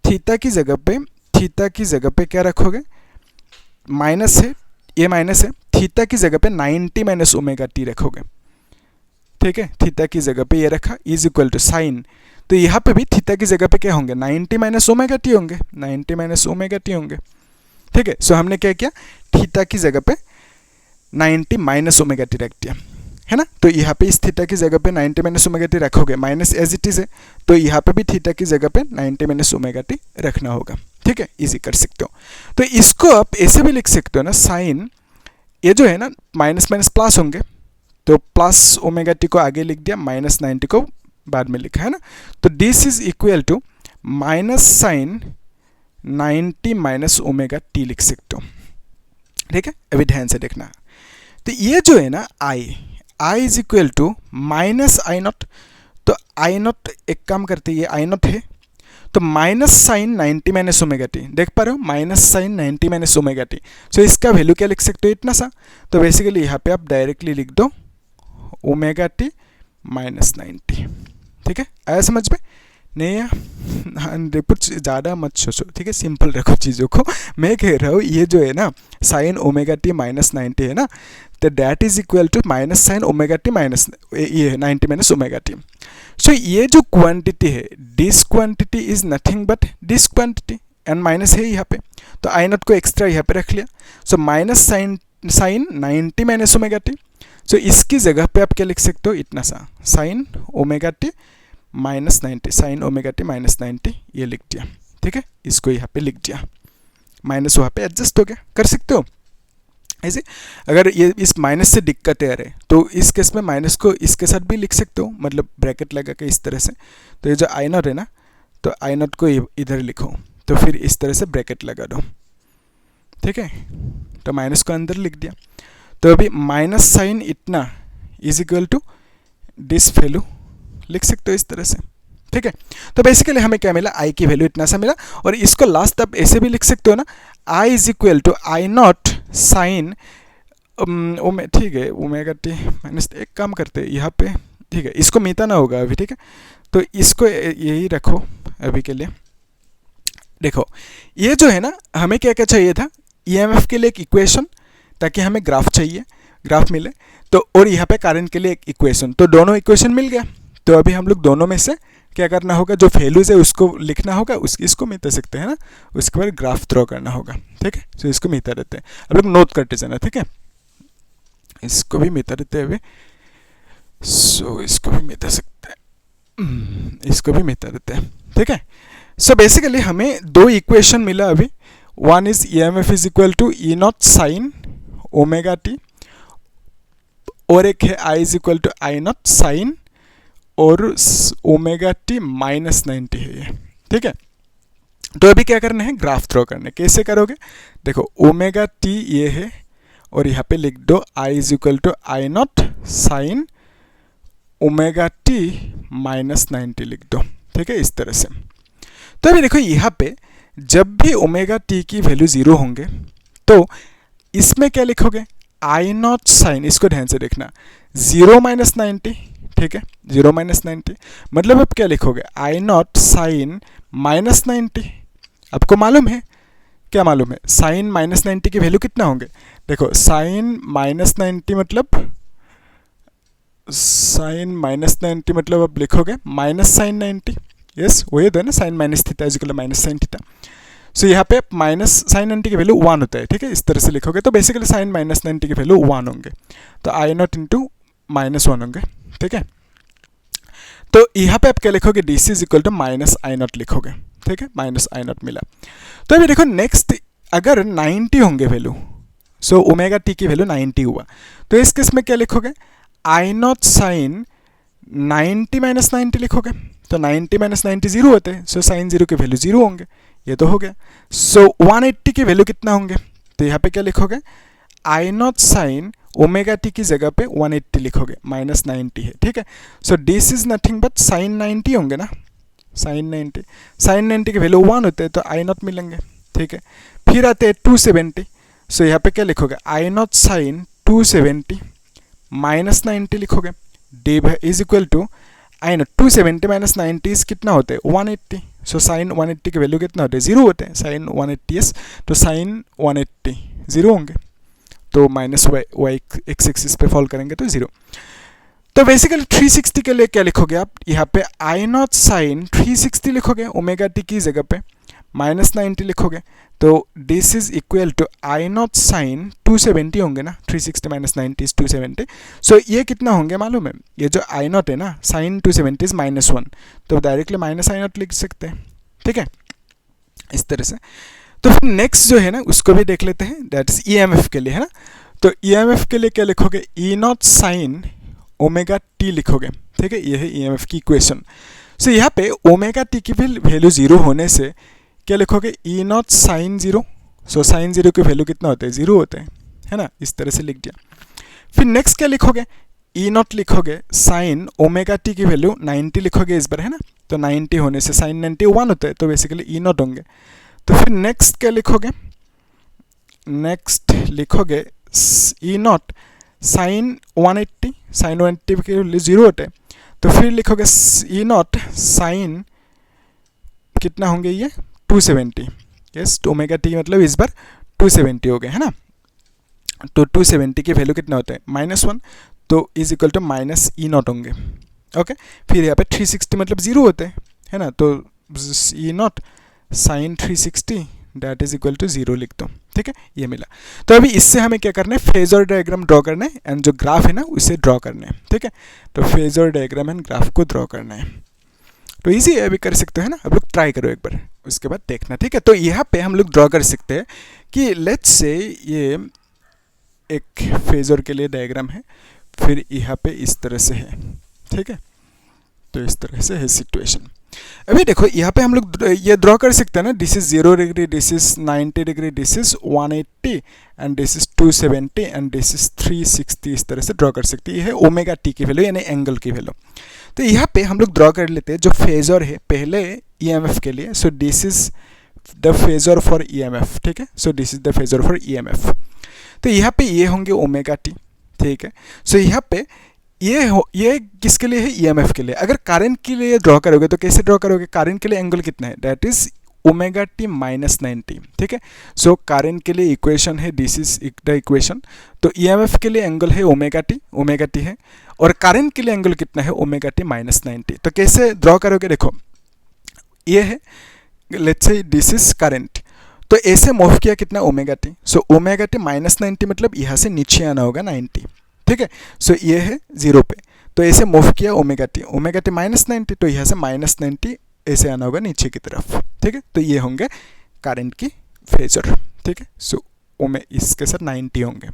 थीटा की जगह पे क्या रखोगे, माइनस है, ये माइनस है, थीटा की जगह पे 90 माइनस ओमेगा टी रखोगे। ठीक है, थीटा की जगह पे ये रखा इज इक्वल टू साइन, तो यहाँ पे भी थीटा की जगह पे क्या होंगे, 90 माइनस ओमेगा टी होंगे, 90 माइनस ओमेगा टी होंगे। ठीक है, सो हमने क्या किया, थीटा की जगह पे 90 माइनस ओमेगा टी रख दिया, है ना, तो यहाँ पे इस थीटा की जगह पे 90 माइनस ओमेगा टी रखोगे, माइनस एज इट इज है, तो यहाँ पे भी थीटा की जगह पे 90 माइनस ओमेगा टी रखना होगा। ठीक है, इजी कर सकते हो। तो इसको आप ऐसे भी लिख सकते हो ना, साइन ये जो है ना माइनस माइनस प्लस होंगे, तो प्लस ओमेगा टी को आगे लिख दिया, माइनस 90 को बाद में लिखा, है ना, तो this is equal to minus sine 90 minus omega T लिख सकते हो। ठीक है, अभी ध्यान से देखना, तो ये जो है ना I is equal to minus I naught, तो आई नॉट एक काम करते ये आई नॉट है, तो minus sine 90 minus omega T, देख पा रहे हो, minus sine 90 minus omega T. So इसका वैल्यू क्या लिख सकते हो, इतना सा, तो बेसिकली यहाँ पे आप डायरेक्टली लिख दो ओमेगा टी माइनस 90। ठीक है, आया समझ में, नहीं है, कुछ ज़्यादा मत सोचो, ठीक है, सिंपल रखो चीज़ों को। मैं कह रहा हूँ ये जो है ना साइन ओमेगा टी माइनस 90 है ना, तो that is equal to minus sine omega T minus ये 90 माइनस ओमेगा टी। सो ये जो क्वांटिटी है, this quantity is nothing but this quantity, and minus है यहाँ पे, तो आई नॉट को एक्स्ट्रा यहाँ पे रख लिया, so minus sine 90 minus omega T. So इसकी जगह पे आप क्या लिख सकते हो, इतना सा sign omega T minus 90, sign omega T minus 90 ये लिख दिया। ठीक है, इसको यहाँ पे लिख दिया, माइनस वहाँ पे एडजस्ट हो गया, कर सकते हो ऐसे। अगर ये इस माइनस से दिक्कतें आ रहे तो इस केस में माइनस को इसके साथ भी लिख सकते हो, मतलब ब्रैकेट लगा के इस तरह से, तो ये जो आई नॉट है ना, तो आई नॉट को इधर लिखो, तो फिर इस तरह से ब्रैकेट लगा दो। ठीक है, तो माइनस को अंदर लिख दिया, तो अभी माइनस साइन इतना is equal to this value लिख सकते हो इस तरह से। ठीक है, तो बेसिकली हमें क्या मिला, आई की वैल्यू इतना सा मिला, और इसको लास्ट आप ऐसे भी लिख सकते हो ना, I is equal to I naught sine ठीक है ओमेगा टी माइनस, एक काम करते हैं यहाँ पे, ठीक है, इसको मिटाना होगा अभी। ठीक है, तो इसको यही रखो अभी के लिए। देखो ये जो है ना, हमें क्या क्या चाहिए था, ईएमएफ के लिए एक इक्वेशन, ताकि हमें ग्राफ चाहिए, ग्राफ मिले, तो और यहाँ पे करंट के लिए एक इक्वेशन, तो दोनों इक्वेशन मिल गया। तो अभी हम लोग दोनों में से क्या करना होगा, जो वैल्यूज है उसको लिखना होगा, इसको मिटा सकते हैं ना, उसके बाद ग्राफ ड्रॉ करना होगा, ठीक है। तो इसको मिटा देते हैं, अब लोग नोट करते जाना, ठीक है। इसको भी मिटा देते हैं अभी, सो इसको भी मिटा सकते हैं, इसको भी मिटा देते हैं, ठीक है। सो बेसिकली हमें दो इक्वेशन मिला अभी, one is EMF is equal to E not sine omega T, और एक है I is equal to I naught sine और ओमेगा टी माइनस 90 है ये, ठीक है। तो अभी क्या करना है, ग्राफ ड्रॉ करना है। कैसे करोगे, देखो ओमेगा टी ये है और यहाँ पे लिख दो I is equal to I naught sine omega T minus 90 लिख दो, ठीक है, इस तरह से। तो अभी देखो यहाँ पे जब भी ओमेगा टी की वैल्यू 0 होंगे तो इसमें क्या लिखोगे, आई नॉट साइन, इसको ध्यान से देखना, 0 माइनस 90, ठीक है, 0 माइनस 90 मतलब अब क्या लिखोगे, आई नॉट साइन माइनस 90। आपको मालूम है, क्या मालूम है, साइन माइनस 90 की वैल्यू कितना होंगे, देखो साइन माइनस 90 मतलब, साइन माइनस 90 मतलब अब लिखोगे माइनस साइन 90, यस वही तो है ना, sine minus theta is equal to minus sine theta. So यहाँ पे माइनस साइन 90 की वैल्यू 1 होता है, ठीक है, इस तरह से लिखोगे तो बेसिकली साइन माइनस 90 की वैल्यू 1 होंगे, तो आई नॉट इंटू माइनस 1 होंगे, ठीक है। तो यहाँ पे आप क्या लिखोगे, D C is equal to minus I naught लिखोगे, ठीक है, माइनस आई नॉट मिला। तो अभी देखो नेक्स्ट, अगर 90 होंगे वैल्यू, सो ओमेगा टी की वैल्यू 90 हुआ, तो इस केस में क्या लिखोगे, आई नॉट साइन 90 माइनस 90 लिखोगे, तो 90 माइनस 90 0 होते हैं, सो साइन 0 के वैल्यू 0 होंगे, ये तो हो गया। सो 180 की वैल्यू कितना होंगे, तो यहाँ पे क्या लिखोगे, I naught sine omega T की जगह पे 180 लिखोगे, माइनस 90 है, ठीक है। So this is nothing but sine 90 होंगे ना, साइन 90, साइन 90 की वैल्यू 1 होते हैं तो आई नॉट मिलेंगे, ठीक है। फिर आते हैं 270, सो यहाँ पे क्या लिखोगे, आई नॉट साइन 270 माइनस 90 लिखोगे, D is equal to I naught 270 minus 90 कितना होते हैं 180, सो साइन 180 के वैल्यू कितना होते हैं 0 होते हैं, साइन 180 यस, तो साइन 180 0 होंगे, तो माइनस वाई एक्स एक्सिस पे फॉल करेंगे तो 0। तो बेसिकली 360 के लिए क्या लिखोगे आप, यहाँ पे आई नॉट साइन 360 लिखोगे ओमेगा टी की जगह पे, माइनस 90 लिखोगे, तो this is equal to I naught sine 270 होंगे ना, 360 माइनस 90 इज 270, सो ये कितना होंगे मालूम है, ये जो आई नॉट है ना साइन 270 इज माइनस 1, तो डायरेक्टली माइनस आई नॉट लिख सकते हैं, ठीक है, इस तरह से। तो फिर नेक्स्ट जो है ना उसको भी देख लेते हैं, दैट इज EMF के लिए, है ना। तो EMF के लिए क्या लिखोगे, E not sine omega T लिखोगे, ठीक है, ये है EMF की इक्वेशन। सो यहाँ पे ओमेगा टी की वैल्यू 0 होने से क्या लिखोगे, E not sign 0, so sine 0 की वैल्यू कितना होते हैं 0 होते हैं, है ना, इस तरह से लिख दिया। फिर नेक्स्ट क्या लिखोगे, ई नॉट लिखोगे, साइन ओमेगा टी की वैल्यू 90 लिखोगे इस बार, है ना, तो 90 होने से साइन 90 1 होता है, तो बेसिकली ई नॉट होंगे। तो फिर नेक्स्ट क्या लिखोगे, नेक्स्ट लिखोगे ई नॉट साइन 180, साइन 180 के वैल्यू 0 होते हैं, तो फिर लिखोगे ई नॉट साइन कितना होंगे ये 270, यस, ओमेगा टी मतलब इस बार 270 हो गए, है ना, तो 270 की वैल्यू कितना होता है -1, तो is equal to minus E naught होंगे, ओके। फिर यहाँ पे 360 मतलब 0 होते हैं, है ना, तो E not sine 360 that is equal to 0 लिख दो, ठीक है, ये मिला। तो अभी इससे हमें क्या करना है, फेजर डायग्राम ड्रॉ करना है एंड जो ग्राफ है ना उसे ड्रॉ करना है, ठीक है। तो फेजर डायग्राम एंड ग्राफ को ड्रॉ करना है, तो इजी है, अभी कर सकते हैं ना, अब लोग ट्राई करो एक बार, उसके बाद देखना, ठीक है। तो यहाँ पे हम लोग ड्रॉ कर सकते हैं कि लेट्स से ये एक फेजर के लिए डायग्राम है, फिर यहाँ पे इस तरह से है, ठीक है, तो इस तरह से है सिचुएशन। अभी देखो यहाँ पे हम लोग ये ड्रॉ कर सकते हैं ना, this is 0 degree, this is 90 degree, this is 180 and this is 270 and this is 360, इस तरह से ड्रॉ कर सकते हैं। ये है ओमेगा टी की वैल्यू यानी एंगल की वैल्यू। तो यहाँ पे हम लोग ड्रॉ कर लेते हैं जो फेजर है पहले EMF के लिए, सो this is the phasor for EMF, ठीक है, so this is the phasor for EMF। तो यहाँ पे ये होंगे ओमेगा टी, ठीक है। सो यहाँ पे ये किसके लिए है, EMF के लिए। अगर करंट के लिए ड्रॉ करोगे तो कैसे ड्रॉ करोगे, करंट के लिए एंगल कितना है, that is omega T minus 90, ठीक है। सो करंट के लिए इक्वेशन है, दिस इज द इक्वेशन। तो ईएमएफ के लिए एंगल है ओमेगा टी है, और करंट के लिए एंगल कितना है ओमेगा टी माइनस 90। तो कैसे ड्रॉ करोगे, देखो ये है, let's say this is current, तो ऐसे मूव किया कितना omega T, so omega T minus 90 मतलब यहाँ से नीचे आना होगा 90, ठीक है। सो ये है 0 पे, तो ऐसे मूव किया ओमेगा टी माइनस 90, तो यहाँ से माइनस 90 ऐसे आना होगा नीचे की तरफ, ठीक है। तो ये होंगे करंट की फेजर, ठीक है। सो इसके साथ 90 होंगे,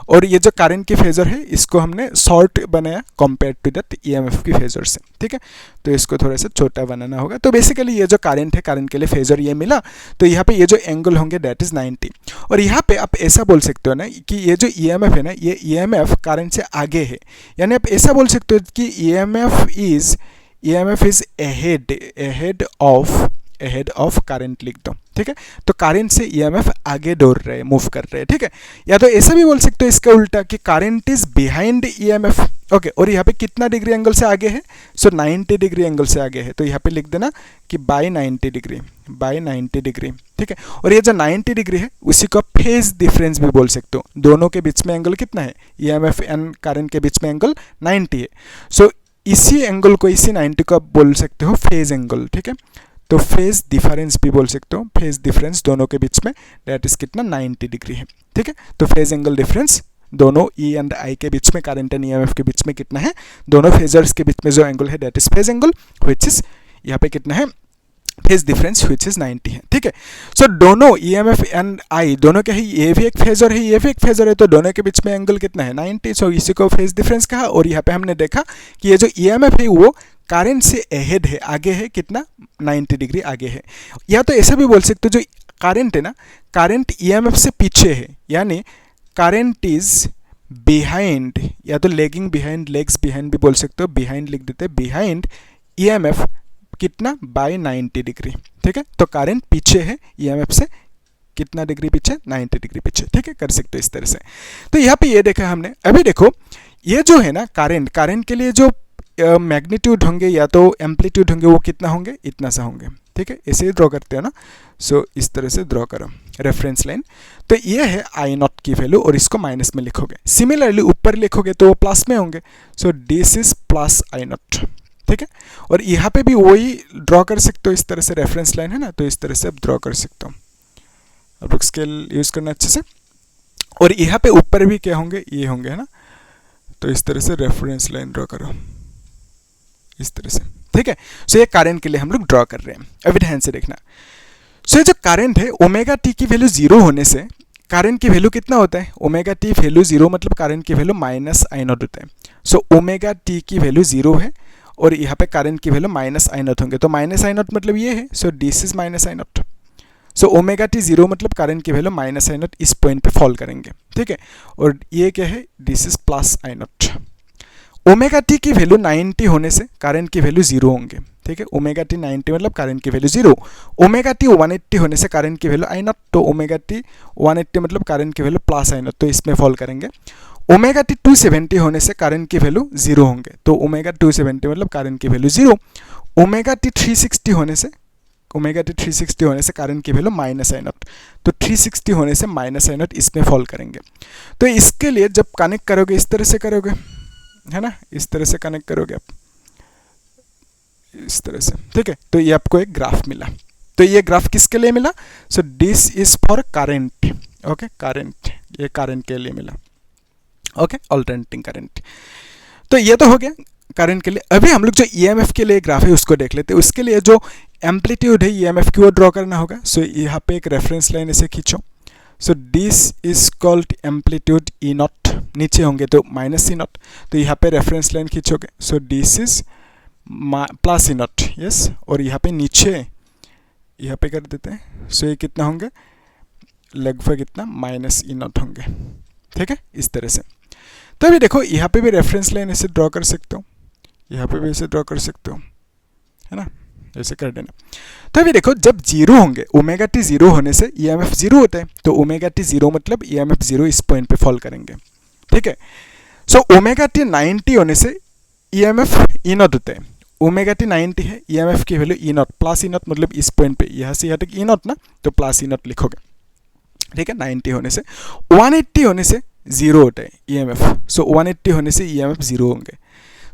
और ये जो करंट की फेजर है इसको हमने शॉर्ट बनाया कंपेयर टू दैट ईएमएफ की फेजर से, ठीक है। तो इसको थोड़ा सा छोटा बनाना होगा। तो बेसिकली ये जो करंट है, करंट के लिए फेजर ये मिला, तो यहाँ पे ये जो एंगल होंगे दैट इज 90। और यहाँ पे आप ऐसा बोल सकते हो ना कि ये जो ईएमएफ है ना, ये ईएमएफ करंट से आगे है, यानी आप ऐसा बोल सकते हो कि EMF is ahead of current लिख दो, ठीक है। तो करंट से ईएमएफ आगे दौड़ रहे हैं, मूव कर रहे हैं, ठीक है। या तो ऐसा भी बोल सकते हो इसका उल्टा कि current is behind EMF, okay. और यहाँ पे कितना डिग्री एंगल से आगे है, सो 90 डिग्री एंगल से आगे है, तो यहाँ पे लिख देना कि बाय 90 डिग्री, ठीक है। और ये जो 90 डिग्री है उसी को फेज डिफरेंस भी बोल सकते हो, दोनों के बीच में एंगल कितना है, ईएमएफ एंड करंट के बीच में एंगल 90 है। सो इसी एंगल को, इसी 90 को आप बोल सकते हो फेज एंगल, ठीक है। तो फेज डिफरेंस भी बोल सकते हो, फेज डिफरेंस दोनों के बीच में दैट इज कितना 90 डिग्री है, ठीक है। तो फेज एंगल डिफरेंस दोनों ई एंड आई के बीच में, करंट एंड ईएमएफ के बीच में कितना है, दोनों फेजर्स के बीच में जो एंगल है that is phase angle, which is यहाँ पे कितना है, फेज डिफरेंस व्हिच इज 90 है, ठीक है। सो दोनों ईएमएफ एंड आई दोनों के ही, ये भी एक फेजर है, ये भी एक फेजर है, तो दोनों के बीच में एंगल कितना है 90। सो इसी को फेज डिफरेंस कहा। और यहाँ पे हमने देखा कि ये जो ईएमएफ है वो करंट से अहेड है, आगे है, कितना 90 डिग्री आगे है। या तो ऐसा भी बोल सकते हो जो करंट है ना, करंट ईएमएफ से पीछे है, यानी करंट इज बिहाइंड, या तो लेगिंग बिहाइंड, लेग्स बिहाइंड भी बोल सकते हो, बिहाइंड लिख देते हैं, बिहाइंड ईएमएफ कितना बाय 90 डिग्री, ठीक है। तो करंट पीछे है ईएमएफ से, कितना डिग्री पीछे, 90 डिग्री पीछे, ठीक है, कर सकते हो इस तरह से। तो यहाँ पे ये देखा हमने। अभी देखो ये जो है ना करंट के लिए जो मैग्नीट्यूड होंगे या तो एम्पलीट्यूड होंगे वो कितना होंगे, इतना सा होंगे, ठीक है। ऐसे ही ड्रॉ करते हो ना, सो इस तरह से ड्रॉ करो रेफरेंस लाइन। तो ये है आई नॉट की वैल्यू, और इसको माइनस में लिखोगे। सिमिलरली ऊपर लिखोगे तो वो प्लस में होंगे, सो this is plus I not, ठीक है। और यहाँ पे भी वही ड्रॉ कर सकते हो, इस तरह से रेफरेंस लाइन है ना, तो इस तरह से आप ड्रॉ कर सकते हो। आप लोग स्केल यूज करना अच्छे से। और यहाँ पे ऊपर भी क्या होंगे, ये होंगे, है ना। तो इस तरह से रेफरेंस लाइन ड्रॉ करो, इस तरह से, ठीक है। सो ये करंट के लिए हम लोग ड्रॉ कर रहे हैं। अभी ध्यान से देखना। सो ये जो करंट है, ओमेगा टी की वैल्यू 0 होने से करंट की वैल्यू कितना होता है, ओमेगा टी वैल्यू 0 मतलब करंट की वैल्यू माइनस आई नॉट होता है। सो ओमेगा टी की वैल्यू 0 है, और यहाँ पे करंट की वैल्यू माइनस आई नॉट होंगे, तो माइनस आई नॉट मतलब ये है, so this is minus I naught. So omega T 0 मतलब करंट की वैल्यू माइनस आई नॉट इस पॉइंट पे फॉल करेंगे, ठीक है। और ये क्या है, this is plus I naught. Omega T की वैल्यू 90 होने से करंट की वैल्यू 0 होंगे, ठीक है। ओमेगा टी 90 मतलब करंट की वैल्यू 0। ओमेगा टी 180 होने से करंट की वैल्यू आई नॉट, तो ओमेगा टी 180 मतलब करंट की वैल्यू प्लस आई नॉट, तो इसमें फॉल करेंगे। ओमेगा टी 270 होने से करंट की वैल्यू 0 होंगे, तो ओमेगा 270 मतलब करंट की वैल्यू 0। ओमेगा टी 360 होने से, ओमेगा टी 360 होने से करंट की वैल्यू माइनस आई नॉट, तो 360 होने से माइनस आई नॉट इसमें फॉल करेंगे। तो इसके लिए जब कनेक्ट करोगे इस तरह से करोगे, है ना, इस तरह से कनेक्ट करोगे आप, इस तरह से, ठीक है। तो ये आपको एक ग्राफ मिला। तो ये ग्राफ किसके लिए मिला, सो this is for current, okay, current, ये करंट के लिए मिला, ओके, अल्टरनेटिंग करंट। तो ये तो हो गया करंट के लिए। अभी हम लोग जो ईएमएफ के लिए ग्राफ है उसको देख लेते हैं। उसके लिए जो एम्पलीट्यूड है ईएमएफ की वो ड्रॉ करना होगा। सो यहाँ पे एक रेफरेंस लाइन ऐसे खींचो। So this is called amplitude E naught, नीचे होंगे तो माइनस ई नॉट, तो यहाँ पे रेफरेंस लाइन खींचोगे, so this is plus E naught, yes. और यहाँ पे नीचे यहाँ पे कर देते हैं, सो ये कितना होंगे, लगभग कितना माइनस ई नॉट होंगे, ठीक है, इस तरह से। तो अभी देखो यहाँ पे भी रेफरेंस लाइन ऐसे ड्रॉ कर सकते हो, यहाँ पे भी ऐसे ड्रॉ कर सकते हो, है ना, ऐसे कर देना। तो अभी देखो जब 0 होंगे, ओमेगा टी 0 होने से ईएमएफ 0 होता है, तो ओमेगा टी 0 मतलब ईएमएफ 0 इस पॉइंट पे फॉल करेंगे, ठीक है। सो ओमेगा टी 90 होने से ईएमएफ ई नॉट होता है, ओमेगा टी 90 है, ईएमएफ की value E not plus E naught मतलब इस पॉइंट पे यहाँ से यहाँ तक ई नॉट ना, तो प्लस ई नॉट लिखोगे, ठीक है। 90 होने से 180 होने से 0 होता है ईएमएफ, सो 180 होने से ईएमएफ 0 होंगे।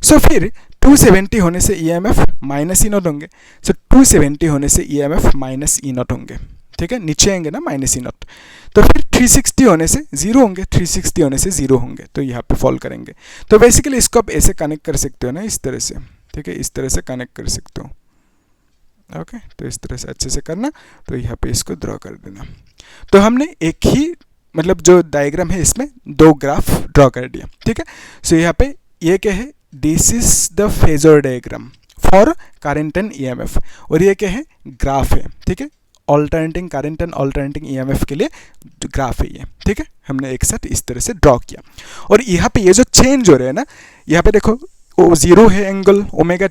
सो फिर 270 होने से ईएमएफ माइनस ई नॉट होंगे, सो 270 होने से ईएमएफ माइनस ई नॉट होंगे, ठीक है, नीचे आएंगे ना माइनस ई नॉट। तो फिर 360 होने से 0 होंगे, 360 होने से 0 होंगे, तो यहाँ पे फॉल करेंगे। तो बेसिकली इसको आप ऐसे कनेक्ट कर सकते हो ना, इस तरह से, ठीक है, इस तरह से कनेक्ट कर सकते हो, ओके। तो इस तरह से अच्छे से करना, तो यहाँ पे इसको ड्रॉ कर देना। तो हमने एक ही मतलब जो डायग्राम है इसमें 2 ग्राफ ड्रॉ कर दिया, ठीक है। सो यहाँ पे ये क्या है, this is the phasor diagram for current and EMF, और ये क्या है, ग्राफ है, ठीक है, alternating current and alternating EMF के लिए ग्राफ है ये, ठीक है। हमने एक साथ इस तरह से ड्रॉ किया, और यहाँ पे ये जो चेंज हो रहा है ना, यहाँ पे देखो वो 0 है एंगल ओमेगा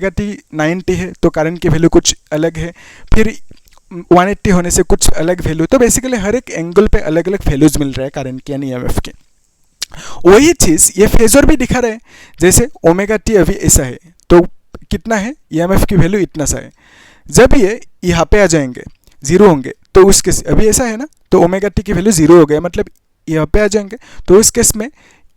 टी 90 है, तो करंट की वैल्यू कुछ अलग है, फिर 180 होने से कुछ अलग वैल्यू, तो बेसिकली हर एक एंगल पे अलग अलग वैल्यूज मिल रहा है करंट के यानी ईएमएफ के। वही चीज़ ये फेजर भी दिखा रहे हैं, जैसे ओमेगा टी अभी ऐसा है तो कितना है, ईएमएफ की वैल्यू इतना सा है। जब ये यहाँ पे आ जाएंगे 0 होंगे, तो उस केस अभी ऐसा है ना, तो ओमेगा टी की वैल्यू 0 हो गया, मतलब यहाँ पे आ जाएंगे, तो उस केस में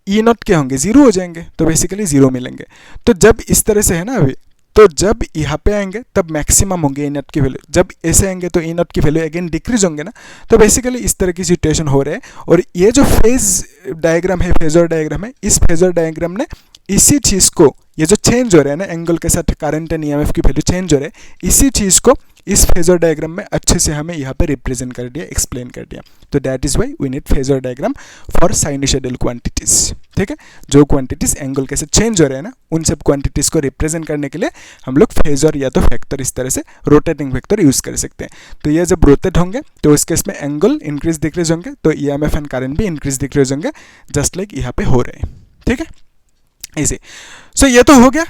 ई नॉट क्या होंगे, 0 हो जाएंगे, तो बेसिकली 0 मिलेंगे। तो जब इस तरह से है ना अभी, तो जब यहाँ पे आएंगे तब मैक्सिमम होंगे ई नॉट की वैल्यू, जब ऐसे आएंगे तो ई नॉट की वैल्यू अगेन डिक्रीज होंगे ना। तो बेसिकली इस तरह की सिचुएशन हो रहा है, और ये जो फेज डायग्राम है, फेजर डायग्राम है, इस फेजर डायग्राम ने इसी चीज़ को, ये जो चेंज हो रहा है ना एंगल के साथ करंट एंड ईएमएफ की वैल्यू चेंज हो रहा है, इसी चीज़ को इस फेजर डायग्राम में अच्छे से हमें यहाँ पे रिप्रेजेंट कर दिया, एक्सप्लेन कर दिया। तो that is why we need phasor diagram for sinusoidal quantities, ठीक है। जो क्वांटिटीज एंगल कैसे चेंज हो रहे हैं ना, उन सब क्वांटिटीज को रिप्रेजेंट करने के लिए हम लोग फेजर या तो फैक्टर, इस तरह से रोटेटिंग फैक्टर यूज कर सकते हैं। तो ये जब रोटेट होंगे तो इस केस में एंगल इंक्रीज डिक्रीज होंगे, तो ईएमएफ एंड करंट भी इंक्रीज डिक्रीज होंगे, जस्ट लाइक यहाँ पे हो रहे हैं, ठीक है, ऐसे। सो ये तो हो गया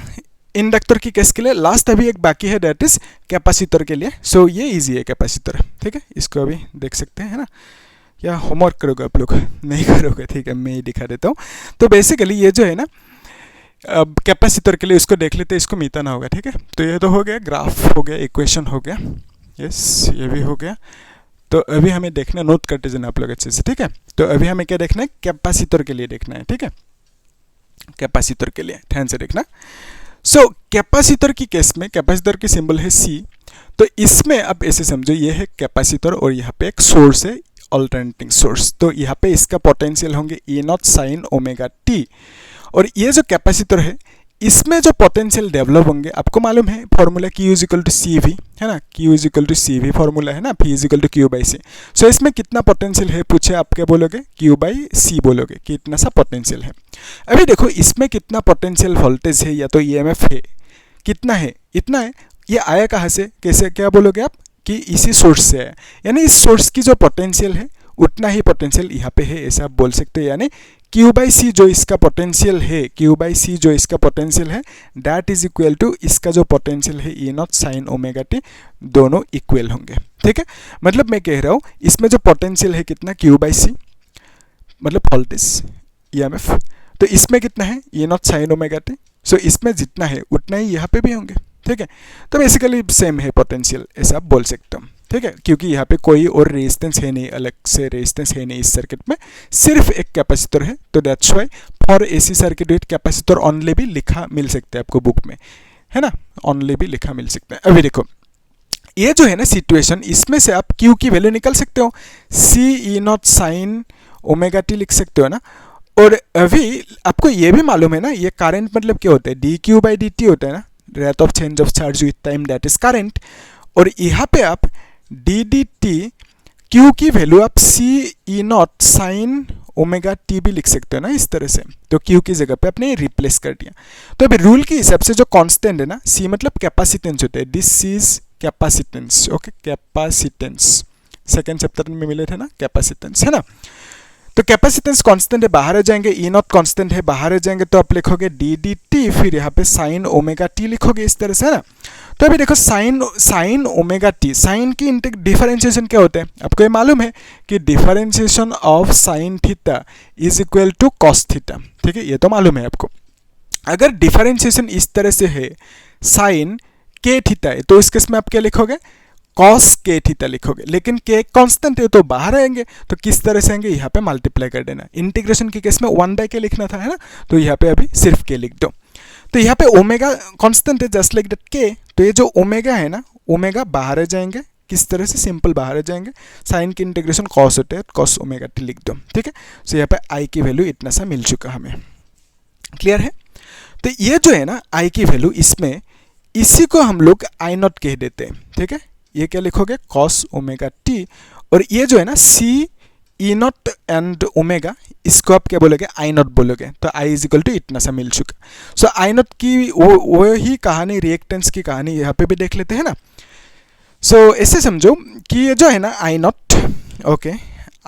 इंडक्टर की केस के लिए। लास्ट अभी एक बाकी है, दैट इज कैपेसिटर के लिए। सो ये इजी है कैपेसिटर, ठीक है, इसको अभी देख सकते हैं, है ना। या होमवर्क करोगे आप लोग, नहीं करोगे, ठीक है, मैं ही दिखा देता हूँ। तो बेसिकली ये जो है ना कैपेसिटर के लिए, इसको देख लेते हैं, इसको मिटाना होगा, ठीक है। तो ये तो हो गया, ग्राफ हो गया, इक्वेशन हो गया, यस ये भी हो गया। तो अभी हमें देखना, नोट करते जाना आप लोग अच्छे से, ठीक है। तो अभी हमें क्या देखना है, कैपेसिटर के लिए देखना है, ठीक है, कैपेसिटर के लिए ध्यान से देखना। सो कैपेसिटर की केस में, कैपेसिटर की सिंबल है C, तो इसमें आप ऐसे समझो, ये है कैपेसिटर और यहाँ पे एक सोर्स है, अल्टरनेटिंग सोर्स। तो यहाँ पे इसका पोटेंशियल होंगे E naught sine omega T, और ये जो कैपेसिटर है इसमें जो पोटेंशियल डेवलप होंगे, आपको मालूम है formula Q is equal to C V, है ना, Q is equal to C V formula है ना, P is equal to Q by C. So इसमें कितना पोटेंशियल है पूछे, आप क्या बोलोगे, Q बाई सी बोलोगे कि इतना सा पोटेंशियल है। अभी देखो इसमें कितना पोटेंशियल वोल्टेज है या तो ईएमएफ है, कितना है, इतना है। ये आया कहाँ से, कैसे, क्या बोलोगे आप कि इसी सोर्स से है, यानी इस सोर्स की जो पोटेंशियल है उतना ही पोटेंशियल यहाँ पे है, ऐसा आप बोल सकते हो। यानी Q बाई सी जो इसका पोटेंशियल है, Q बाई सी जो इसका पोटेंशियल है, दैट इज इक्वल टू इसका जो पोटेंशियल है E naught sine omega T, दोनों इक्वल होंगे, ठीक है। मतलब मैं कह रहा हूँ इसमें जो पोटेंशियल है कितना, Q बाई सी मतलब वोल्टेज ईएमएफ, तो इसमें कितना है E naught sine omega T, so इसमें जितना है उतना ही यहाँ पे भी होंगे, ठीक है। तो बेसिकली सेम है पोटेंशियल, ऐसा आप बोल सकते हो, ठीक है, क्योंकि यहाँ पे कोई और रेजिस्टेंस है नहीं, अलग से रेजिस्टेंस है नहीं इस सर्किट में, सिर्फ एक कैपेसिटर है। तो that's why for AC circuit with capacitor only भी लिखा मिल सकता है आपको बुक में, है ना, ओनली भी लिखा मिल सकता है। अभी देखो ये जो है ना सिचुएशन, इसमें से आप Q की वैल्यू निकल सकते हो, C E naught sine omega T लिख सकते हो ना। और अभी आपको ये भी मालूम है ना, ये करंट मतलब क्या होता है, D Q by D T होता है ना, rate of change of charge with time, that is current. और यहाँ पे आप डी डी टी क्यू की वैल्यू आप C E naught sine omega T भी लिख सकते हो ना इस तरह से। तो Q की जगह पे आपने रिप्लेस कर दिया। तो अभी रूल के हिसाब से जो कांस्टेंट है ना, C मतलब कैपेसिटेंस होता है, this is capacitance, okay, capacitance second chapter में मिले थे ना, कैपेसिटेंस, है ना। तो कैपेसिटेंस कांस्टेंट है, बाहर आ जाएंगे, E नॉट कांस्टेंट है, बाहर आ जाएंगे, तो आप लिखोगे डी डी टी, फिर यहाँ पे साइन ओमेगा टी लिखोगे इस तरह से, है ना। तो अभी देखो साइन ओमेगा टी, साइन की डिफरेंशिएशन क्या होता है, आपको ये मालूम है कि differentiation of sine theta is equal to cos theta, ठीक है, ये तो मालूम है आपको। अगर डिफरेंशिएशन इस तरह से है, साइन के थीटा है, तो इस केस में आप क्या लिखोगे, कॉस के थीटा लिखोगे। लेकिन के कांस्टेंट है तो बाहर आएंगे, तो किस तरह से आएंगे, यहाँ पे मल्टीप्लाई कर देना। इंटीग्रेशन के केस में 1/k लिखना था, है ना, तो यहाँ पे अभी सिर्फ के लिख दो। तो यहाँ पे ओमेगा कांस्टेंट है जस्ट लाइक दैट के, तो ये जो ओमेगा है ना, ओमेगा बाहर आ जाएंगे, किस तरह से, सिंपल बाहर आ जाएंगे। साइन की इंटीग्रेशन कॉस होते हैं, कॉस ओमेगा टी लिख दो, ठीक है। सो यहाँ पे आई की वैल्यू इतना सा मिल चुका हमें, क्लियर है। तो ये जो है ना आई की वैल्यू, इसमें इसी को हम लोग आई नॉट कह देते हैं, ठीक है। ये क्या लिखोगे, कॉस ओमेगा टी, और ये जो है ना सी ई नॉट एंड ओमेगा, इसको आप क्या बोलोगे, आई नॉट बोलोगे। तो आई इज इक्वल टू इतना सा मिल चुका। सो आई नॉट की वो ही कहानी, रिएक्टेंस की कहानी यहाँ पे भी देख लेते हैं ना। सो ऐसे समझो कि ये जो है ना I naught, okay,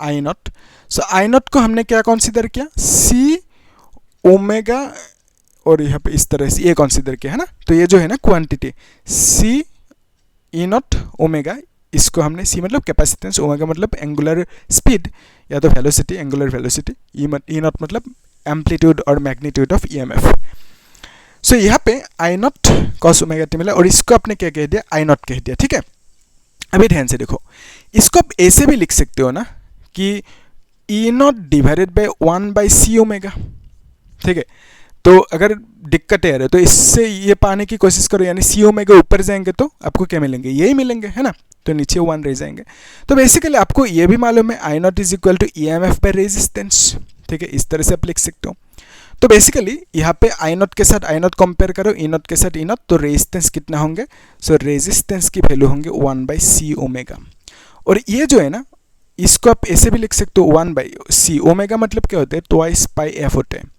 I naught. So I naught को हमने क्या कंसीडर किया, सी ओमेगा, और यहाँ पे इस तरह से ये कंसीडर किया, है ना। तो ये जो है ना quantity C E naught omega, इसको हमने सी मतलब कैपेसिटेंस, ओमेगा मतलब एंगुलर स्पीड या तो velocity, angular velocity, E naught मतलब एम्पलीट्यूड और मैग्नीट्यूड ऑफ ईएमएफ। सो यहाँ पे I naught cos omega T मिला, और इसको आपने क्या कह दिया, आई नॉट कह दिया, ठीक है। अभी ध्यान से देखो, इसको आप ऐसे भी लिख सकते हो ना कि E naught divided by 1/c omega, ठीक है। तो अगर दिक्कत है तो इससे ये पाने की कोशिश करो, यानी सी ओमेगा ऊपर जाएंगे तो आपको क्या मिलेंगे, यही मिलेंगे, है ना। तो नीचे 1 रह जाएंगे। तो बेसिकली आपको ये भी मालूम है I naught is equal to E M F by resistance, ठीक है। इस तरह से आप लिख सकते हो। तो बेसिकली यहाँ पे आई नॉट के साथ आई नॉट कंपेयर करो, ई नॉट के साथ ई नॉट, तो रेजिस्टेंस कितना होंगे, सो रेजिस्टेंस की वैल्यू होंगे 1/c ओमेगा। और ये जो है ना, इसको आप ऐसे भी लिख सकते हो 1/c ओमेगा, मतलब क्या होता है, ट्वाइस पाई एफ होते हैं,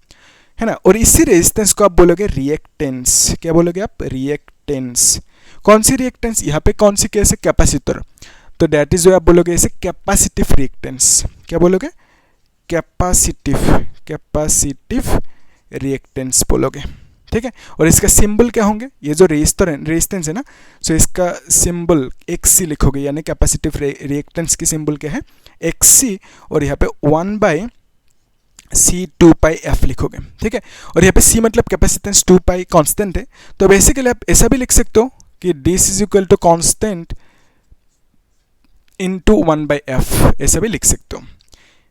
है ना। और इसी रेजिस्टेंस को आप बोलोगे रिएक्टेंस, क्या बोलोगे आप, रिएक्टेंस। कौन सी रिएक्टेंस, यहाँ पे कौन सी कैसे, कैपेसिटर, तो दैट इज जो आप बोलोगे इसे कैपेसिटिव रिएक्टेंस, क्या बोलोगे, कैपेसिटिव रिएक्टेंस बोलोगे, ठीक है। और इसका सिंबल क्या होंगे, ये जो रेजिस्टेंस है ना, सो इसका सिंबल XC लिखोगे, यानी कैपेसिटिव रिएक्टेंस की सिंबल क्या है, XC, और यहाँ पे 1/C2πf लिखोगे, ठीक है। और यहाँ पे C मतलब कैपेसिटेंस, 2π कांस्टेंट है। तो बेसिकली आप ऐसा भी लिख सकते हो कि this is equal to constant into 1/f, ऐसा भी लिख सकते हो,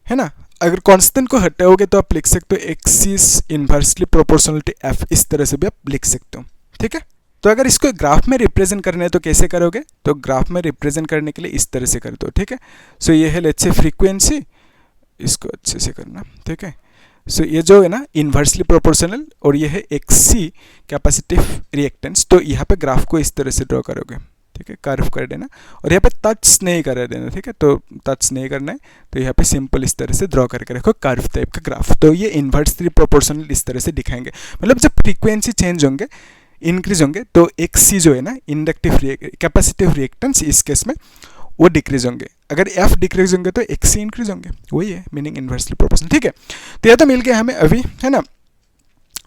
है ना। अगर कांस्टेंट को हटाओगे तो आप लिख सकते हो x is inversely proportional to f, इस तरह से भी आप लिख सकते हो, ठीक है। तो अगर इसको ग्राफ में रिप्रेजेंट करना है तो कैसे करोगे, तो ग्राफ में रिप्रेजेंट करने के लिए इस तरह से कर दो, ठीक है। सो ये है लेट्स से फ्रीक्वेंसी, इसको अच्छे से करना, ठीक है। सो ये जो है ना इन्वर्सली प्रोपोर्शनल, और ये है XC कैपेसिटिव रिएक्टेंस। तो यहाँ पे ग्राफ को इस तरह से ड्रॉ करोगे, ठीक है, कर्व कर देना, और यहाँ पे टच नहीं कर देना, ठीक है। तो टच नहीं करना है, तो यहाँ पे सिंपल इस तरह से ड्रॉ करके रखो कर्व टाइप का ग्राफ। तो ये इन्वर्सली प्रोपोर्शनल इस तरह से दिखाएंगे, मतलब जब फ्रीक्वेंसी चेंज होंगे, इंक्रीज होंगे, तो XC जो है ना इंडक्टिव कैपेसिटिव रिएक्टेंस, इस केस में वो डिक्रीज होंगे। अगर F डिक्रीज होंगे तो XC इंक्रीज होंगे, वही है मीनिंग इन्वर्सली प्रोपोर्शनल, ठीक है। तो यह तो मिल गया हमें अभी, है ना।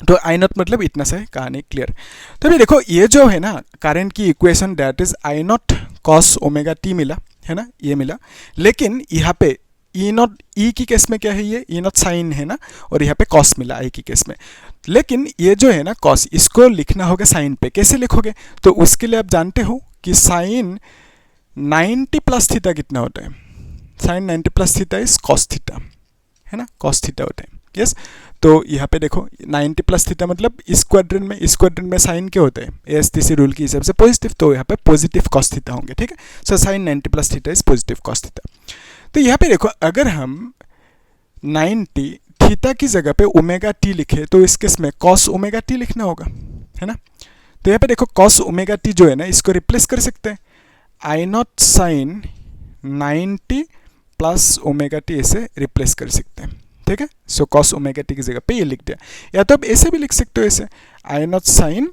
तो आई नॉट मतलब इतना सा है, कहानी क्लियर। तो अभी देखो ये जो है ना करंट की equation, that is I naught cos omega T मिला, है ना, ये मिला। लेकिन यहाँ पे ई नॉट, ई की केस में क्या है, ये ई नॉट साइन है ना, और यहाँ पे कॉस मिला आई की केस में। लेकिन ये जो है ना कॉस, इसको लिखना होगा साइन पे, कैसे लिखोगे, तो उसके लिए आप जानते हो कि साइन 90 प्लस थीटा कितना होता है, sine 90 plus theta is cos theta, है ना, कॉस थीटा होता है, यस। तो यहाँ पे देखो 90 प्लस थीटा मतलब इस क्वाड्रेंट में साइन क्या होता है, ASTC रूल के हिसाब से पॉजिटिव, तो यहाँ पे पॉजिटिव कॉस थीटा होंगे, ठीक है। So sine 90 plus theta is positive cos theta. तो यहाँ पे देखो अगर हम 90 थीटा की जगह पे ओमेगा टी लिखे, तो इस केस में कॉस ओमेगा टी लिखना होगा, है ना। तो यहाँ पे देखो कॉस ओमेगा टी जो है ना, इसको रिप्लेस कर सकते हैं, I naught sine 90 plus omega T ऐसे रिप्लेस कर सकते हैं, ठीक है। सो कॉस ओमेगा टी की जगह पे ये लिख दिया, या तो आप ऐसे भी लिख सकते हो, ऐसे आई नॉट साइन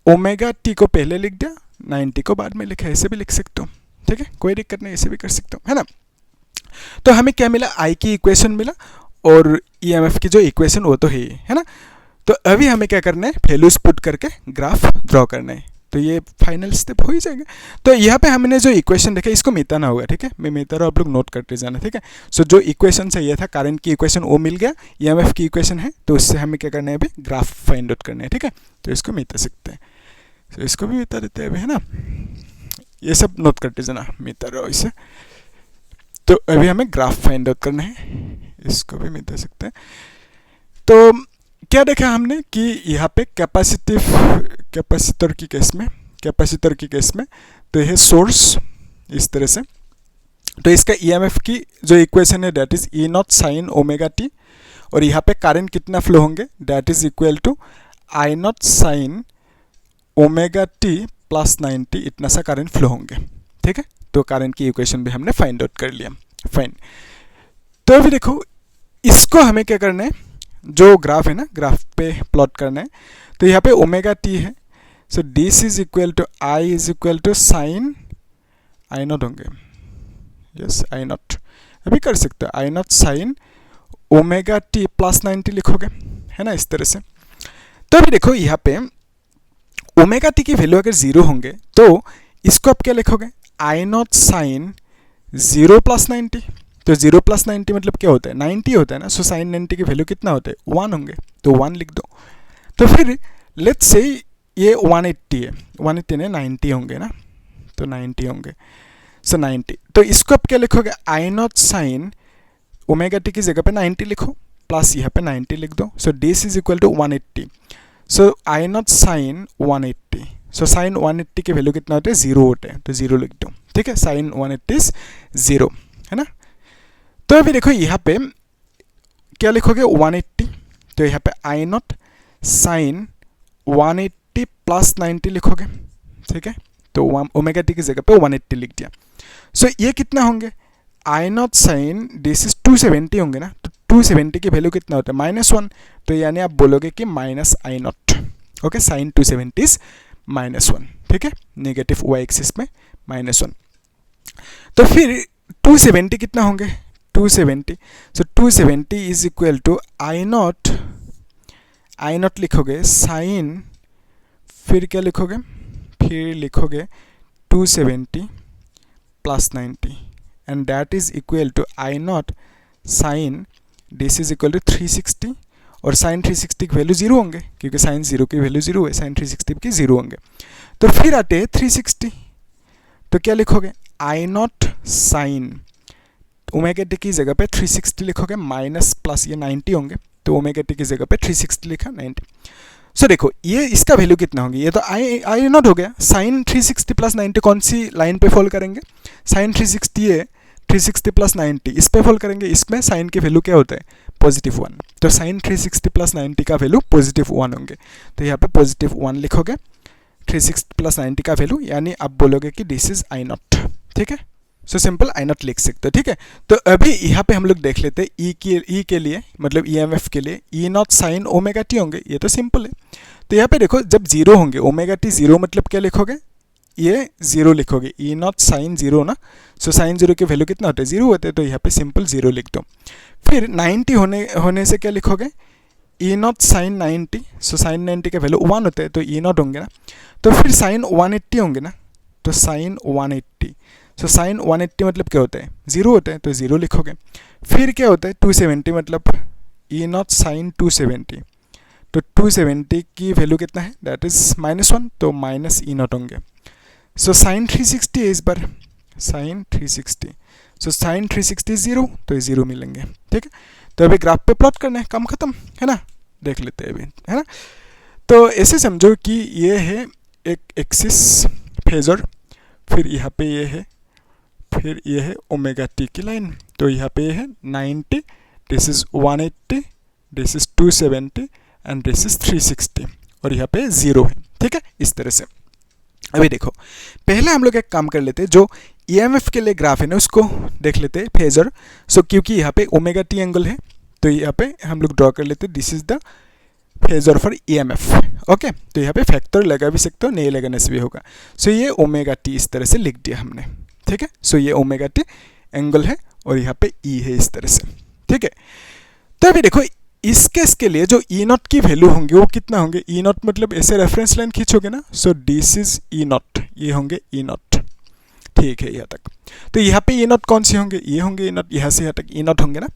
ओमेगा टी को पहले लिख दिया, 90 को बाद में लिखा, ऐसे भी लिख सकते हो, ठीक है, कोई दिक्कत नहीं, ऐसे भी कर सकते हो, है ना। तो हमें क्या मिला, आई की इक्वेशन मिला, और ईएमएफ की जो इक्वेशन वो तो है ना। तो अभी हमें क्या करना है, वैल्यूज पुट करके ग्राफ ड्रॉ करना है। तो ये फाइनल स्टेप हो ही जाएगा। तो यहाँ पे हमने जो इक्वेशन देखा इसको मिटाना होगा, ठीक है, मैं मिटा रहा हूँ, आप लोग नोट करते जाना, ठीक है। सो जो इक्वेशन चाहिए था करंट की इक्वेशन वो मिल गया, ईएमएफ की इक्वेशन है, तो उससे हमें क्या करना है अभी ग्राफ फाइंड आउट करना है, ठीक है। तो इसको मिटा सकते हैं, तो इसको भी मिटा देते हैं अभी, है ना। ये सब नोट करते जाना, मिटा रहा हूँ इसे। तो अभी हमें ग्राफ फाइंड आउट करना है, इसको भी मिटा सकते हैं। तो क्या देखा हमने कि यहाँ पे कैपेसिटर की केस में तो यह सोर्स इस तरह से, तो इसका ईएमएफ की जो इक्वेशन है that is E not sine omega T, और यहाँ पे करंट कितना फ्लो होंगे that is equal to I naught sine omega T plus 90, इतना सा करंट फ्लो होंगे, ठीक है। तो करंट की इक्वेशन भी हमने फाइंड आउट कर लिया, फाइन। तो अभी देखो इसको हमें क्या करना है, जो ग्राफ है ना, ग्राफ पे प्लॉट करना है। तो यहाँ पे ओमेगा टी है, so this is equal to I is equal to sine I not होंगे, यस आई नॉट, अभी कर सकते हो I naught sine omega T plus 90 लिखोगे, है ना, इस तरह से। तो अभी देखो यहाँ पे ओमेगा टी की वैल्यू अगर 0 होंगे तो इसको आप क्या लिखोगे, आई नॉट साइन 0 प्लस 90, तो 0 प्लस 90 मतलब क्या होता है 90 होता है ना, सो साइन 90 की वैल्यू कितना होता है 1 होंगे, तो 1 लिख दो। तो फिर लेट्स से ये 180 है, 180 ने 90 होंगे ना, तो 90 होंगे, सो 90, तो इसको आप क्या लिखोगे I naught sine omega T की जगह पे 90 लिखो, प्लस यहाँ पे 90 लिख दो, so this is equal to 180, so I naught sine 180, so sine 180 की वैल्यू कितना होता है 0 होते हैं, तो 0 लिख दो, ठीक है, साइन 180 इज 0, है ना। तो अभी देखो यहाँ पे क्या लिखोगे 180, तो यहाँ पे आई नॉट साइन 180 प्लस 90 लिखोगे, ठीक है, तो ओमेगा टी की जगह पे 180 लिख दिया। सो ये कितना होंगे आई नॉट साइन दिस इज 270 होंगे ना, तो 270 की वैल्यू कितना होता है -1, तो यानी आप बोलोगे कि minus I naught, okay, sine 270 is -1, ठीक है, नेगेटिव वाई एक्सिस में -1। तो फिर 270 कितना होंगे 270, so 270 is equal to I naught लिखोगे साइन, फिर क्या लिखोगे, फिर लिखोगे 270 plus 90 and that is equal to I naught sine this is equal to 360, और साइन 360 की वैल्यू 0 होंगे क्योंकि साइन 0 की वैल्यू 0 है, साइन 360 की 0 होंगे। तो फिर आते हैं 360, तो क्या लिखोगे I naught sine omega T की जगह पे 360 लिखोगे, माइनस प्लस ये 90 होंगे, तो ओमेगा टी की जगह पे 360 लिखा 90। सो देखो ये इसका वैल्यू कितना होगी, ये तो आई नॉट हो गया, साइन 360 प्लस 90 कौन सी लाइन पे फॉल करेंगे, साइन 360 है, 360 प्लस 90 इस पे फॉल करेंगे, इसमें साइन की वैल्यू क्या होता है +1, तो साइन 360 प्लस 90 का वैल्यू +1 होंगे, तो यहाँ पे +1 लिखोगे 360 प्लस 90 का वैल्यू, यानी आप बोलोगे कि दिस इज आई नॉट, ठीक है, सो सिंपल आई नॉट लिख सकते हो, ठीक है। तो अभी यहाँ पे हम लोग देख लेते हैं ई के लिए, मतलब ईएमएफ के लिए ई नॉट साइन ओमेगा टी होंगे, ये तो सिंपल है। तो यहाँ पे देखो जब 0 होंगे ओमेगा टी 0 मतलब क्या लिखोगे, ये 0 लिखोगे, ई नॉट साइन 0 ना, सो साइन 0 की वैल्यू कितना होता है 0 होते हैं, तो यहाँ पे सिंपल 0 लिख दो। फिर 90 होने से क्या लिखोगे E not sine 90, so sine 90 का वैल्यू 1 होता है, तो ई नॉट होंगे ना, तो फिर साइन 180 होंगे ना, तो साइन 180, सो साइन 180 मतलब क्या होता है 0 होता है, तो 0 लिखोगे। फिर क्या होता है 270 मतलब ई नॉट साइन 270, तो 270 की वैल्यू कितना है दैट इज -1, तो माइनस ई नॉट होंगे। सो साइन 360 है इस बार, साइन 360, सो साइन 360 0, तो 0 मिलेंगे, ठीक है। तो अभी ग्राफ पे प्लॉट करना है, काम खत्म, है ना, देख लेते हैं अभी, है ना। तो ऐसे समझो कि ये है एक एक्सिस फेजर, फिर यहाँ पे ये है, फिर ये है ओमेगा टी की लाइन, तो यहाँ पे ये है 90, this is 180, this is 270 and this is 360, और यहाँ पे 0 है, ठीक है, इस तरह से। अभी देखो पहले हम लोग एक काम कर लेते हैं, जो ईएमएफ के लिए ग्राफ है ना उसको देख लेते हैं फेजर। सो क्योंकि यहाँ पे ओमेगा टी एंगल है, तो यहाँ पे हम लोग ड्रॉ कर लेते हैं, this is the phasor for EMF, okay. तो यहाँ पे फैक्टर लगा भी सकते हो, नहीं लगाने से भी होगा। सो ये ओमेगा टी इस तरह से लिख दिया हमने, ठीक है। सो ये ओमेगा टी एंगल है और यहाँ पे ई है इस तरह से, ठीक है। तो अभी देखो इस केस के लिए जो ई नॉट की वैल्यू होंगे वो कितना होंगे, ई नॉट मतलब ऐसे रेफरेंस लाइन खींचोगे ना, so this is E not, ये होंगे ई नॉट, ठीक है यहाँ तक। तो यहाँ पे ई नॉट कौन से होंगे, ये होंगे ई नॉट, यहाँ से यहाँ तक ई नॉट होंगे ना।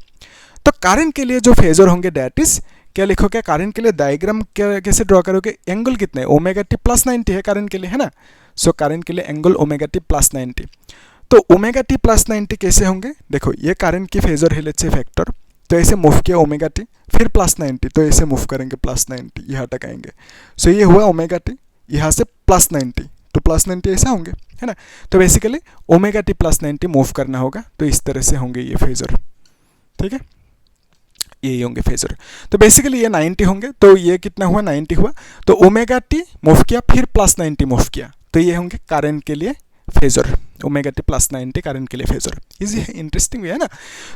तो करंट के लिए जो फेजर होंगे दैट इज क्या लिखोगे, करंट के लिए डायग्राम कैसे ड्रॉ करोगे, एंगल कितना है, ओमेगा टी प्लस 90 है करंट के लिए, है ना। सो करंट के लिए एंगल ओमेगा टी प्लस 90। तो ओमेगा टी प्लस 90 कैसे होंगे, देखो ये करंट की फेजर है लेट्स से फैक्टर, तो ऐसे मूव किया ओमेगा टी, फिर प्लस 90, तो ऐसे मूव करेंगे प्लस 90, यहाँ तक आएंगे। सो ये हुआ ओमेगा टी, यहाँ से प्लस 90, तो प्लस 90 ऐसा होंगे, है ना। तो basically omega T plus 90 move करना होगा, तो इस तरह से होंगे ये फेजर, ठीक है, ये होंगे फेजर। तो बेसिकली ये 90 होंगे, तो ये कितना हुआ 90 हुआ, तो ओमेगा टी मूव किया फिर प्लस 90 मूव किया, तो ये होंगे करंट के लिए phasor, omega T plus 90 current के लिए फेजर। इजी है, इंटरेस्टिंग है ना।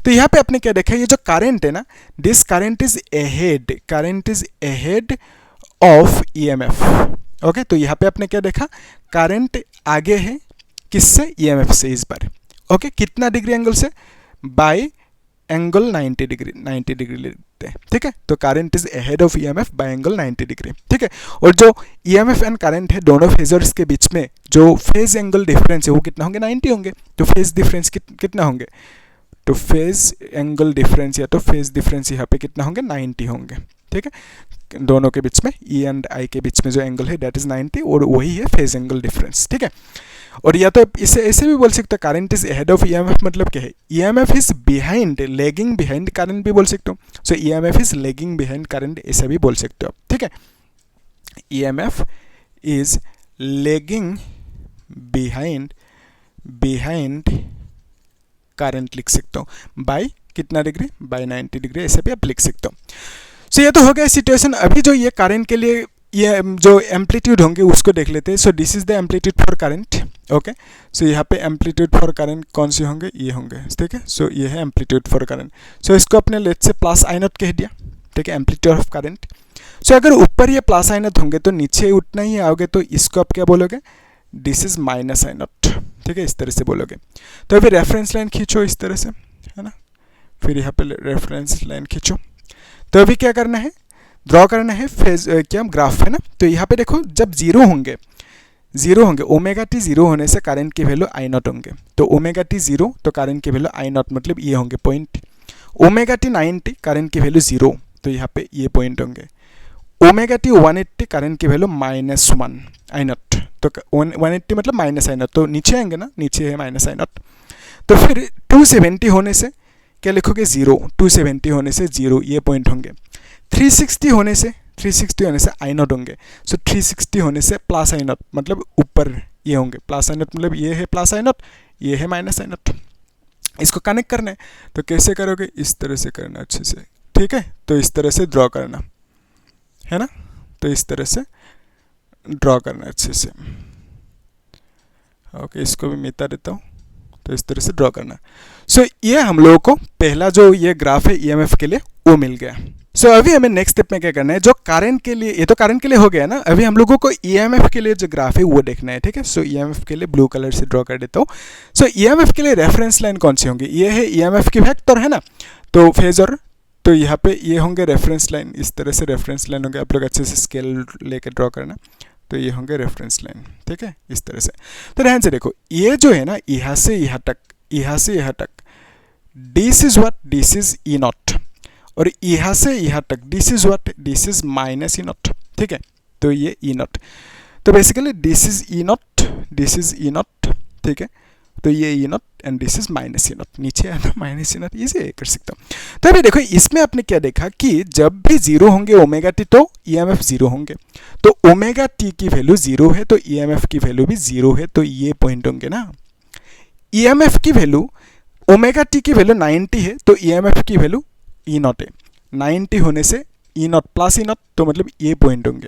तो यहाँ पे आपने क्या देखा, ये जो करंट है ना, this current is ahead, current is ahead of EMF. Okay, तो यहाँ पे आपने क्या देखा, करंट आगे है किससे, ईएमएफ से इस बार। ओके, कितना डिग्री एंगल से, बाय एंगल 90 डिग्री, 90 डिग्री लेते हैं, ठीक है। तो current is ahead of EMF bye angle 90 degree, ठीक है। और जो ईएमएफ एंड करंट है दोनों फेजर्स के बीच में जो फेज एंगल डिफरेंस है वो कितना होंगे, 90 होंगे। तो फेज डिफरेंस कितना होंगे, तो फेज एंगल डिफरेंस या तो फेज डिफरेंस यहाँ पे कितना होंगे, 90 होंगे, ठीक है। दोनों के बीच में ई एंड आई के बीच में जो एंगल है दैट इज 90, और वही है फेज एंगल डिफरेंस, ठीक है। और या तो इसे ऐसे भी बोल सकते हो, current is ahead of EMF मतलब क्या है, EMF is behind, lagging behind current भी बोल सकते हो। So EMF is lagging behind current, ऐसा भी बोल सकते हो, ठीक है। EMF is lagging behind current लिख सकते हो, बाय कितना डिग्री, बाय 90 डिग्री, ऐसे भी आप लिख सकते हो। सो ये तो हो गया सिचुएशन। अभी जो ये करंट के लिए ये जो एम्पलीट्यूड होंगे उसको देख लेते हैं। So this is the amplitude for current, okay. So यहाँ पे एम्पलीट्यूड फॉर करंट कौन से होंगे, ये होंगे, ठीक है। सो ये है एम्पलीट्यूड फॉर करंट। सो इसको अपने लेट से प्लस आई नॉट कह दिया, ठीक है, एम्पलीट्यूड ऑफ करंट। सो अगर ऊपर ये प्लस आई नॉट होंगे तो नीचे उतना ही आओगे, तो इसको आप क्या बोलोगे, this is minus I not, ठीक है, इस तरह से बोलोगे। तो अभी रेफरेंस लाइन खींचो इस तरह से, है ना, फिर यहाँ पे रेफरेंस लाइन खींचो। तो अभी क्या करना है, ड्रॉ करना है फेज क्या ग्राफ, है ना। तो यहाँ पे देखो जब जीरो होंगे ओमेगा टी जीरो होने से करंट की वैल्यू आई नॉट होंगे। तो ओमेगा टी जीरो तो करंट की वैल्यू आई नॉट, मतलब ये होंगे पॉइंट। ओमेगा टी 90 करंट की वैल्यू जीरो, तो यहाँ पे ये पॉइंट होंगे। ओमेगा टी 180 करंट की वैल्यू -1 आई नॉट, तो 180 मतलब माइनस आई नॉट, तो नीचे आएंगे ना, नीचे है माइनस आई नॉट। तो फिर 270 होने से क्या लिखोगे, 0, 270 होने से 0, ये पॉइंट होंगे। 360 होने से आई नॉट होंगे। सो 360 होने से प्लस आई नॉट, मतलब ऊपर ये होंगे प्लस आई नॉट, मतलब ये है प्लस आई नॉट, ये है माइनस आई नॉट। इसको कनेक्ट करना है, तो कैसे करोगे, इस तरह से करना अच्छे से, ठीक है। तो इस तरह से ड्रॉ करना है ना, तो इस तरह से ड्रॉ करना अच्छे से, ओके। इसको भी मिटा देता हूँ, तो इस तरह से ड्रॉ करना। सो ये हम लोगों को पहला जो ये ग्राफ है ईएमएफ के लिए वो मिल गया। सो अभी हमें नेक्स्ट स्टेप में क्या करना है, जो करंट के लिए, ये तो करंट के लिए हो गया ना, अभी हम लोगों को ईएमएफ के लिए जो ग्राफ है वो देखना है, ठीक है। सो ईएमएफ के लिए ब्लू कलर से ड्रॉ कर देता हूँ। सो ईएमएफ के लिए रेफरेंस लाइन कौन सी होंगी, ये है ईएमएफ की वेक्टर, है ना, तो फेजर। तो यहाँ पे ये होंगे रेफरेंस लाइन, इस तरह से रेफरेंस लाइन होंगे, आप लोग अच्छे से स्केल लेके ड्रॉ करना। तो ये होंगे रेफरेंस लाइन, ठीक है, इस तरह से। तो ध्यान से देखो, ये जो है ना, यहाँ से यहाँ तक this is what, this is E naught, और यहाँ से यहाँ तक this is what, this is minus E naught, ठीक है। तो ये ई नॉट, तो basically this is E naught, this is E naught, ठीक है। तो ये E naught and this is minus E naught, नीचे आना माइनस ई नॉट, इसे कर सकता हूँ। तो अभी देखो इसमें आपने क्या देखा कि जब भी जीरो होंगे ओमेगा टी तो ईएमएफ जीरो होंगे। तो ओमेगा टी की वैल्यू जीरो है तो ईएमएफ की वैल्यू भी जीरो है, तो ये पॉइंट होंगे ना। ईएमएफ की वैल्यू, ओमेगा टी की वैल्यू 90 है तो ईएमएफ की वैल्यू ई नॉट है, 90 होने से ई नॉट प्लस ई नॉट, तो मतलब ये पॉइंट होंगे,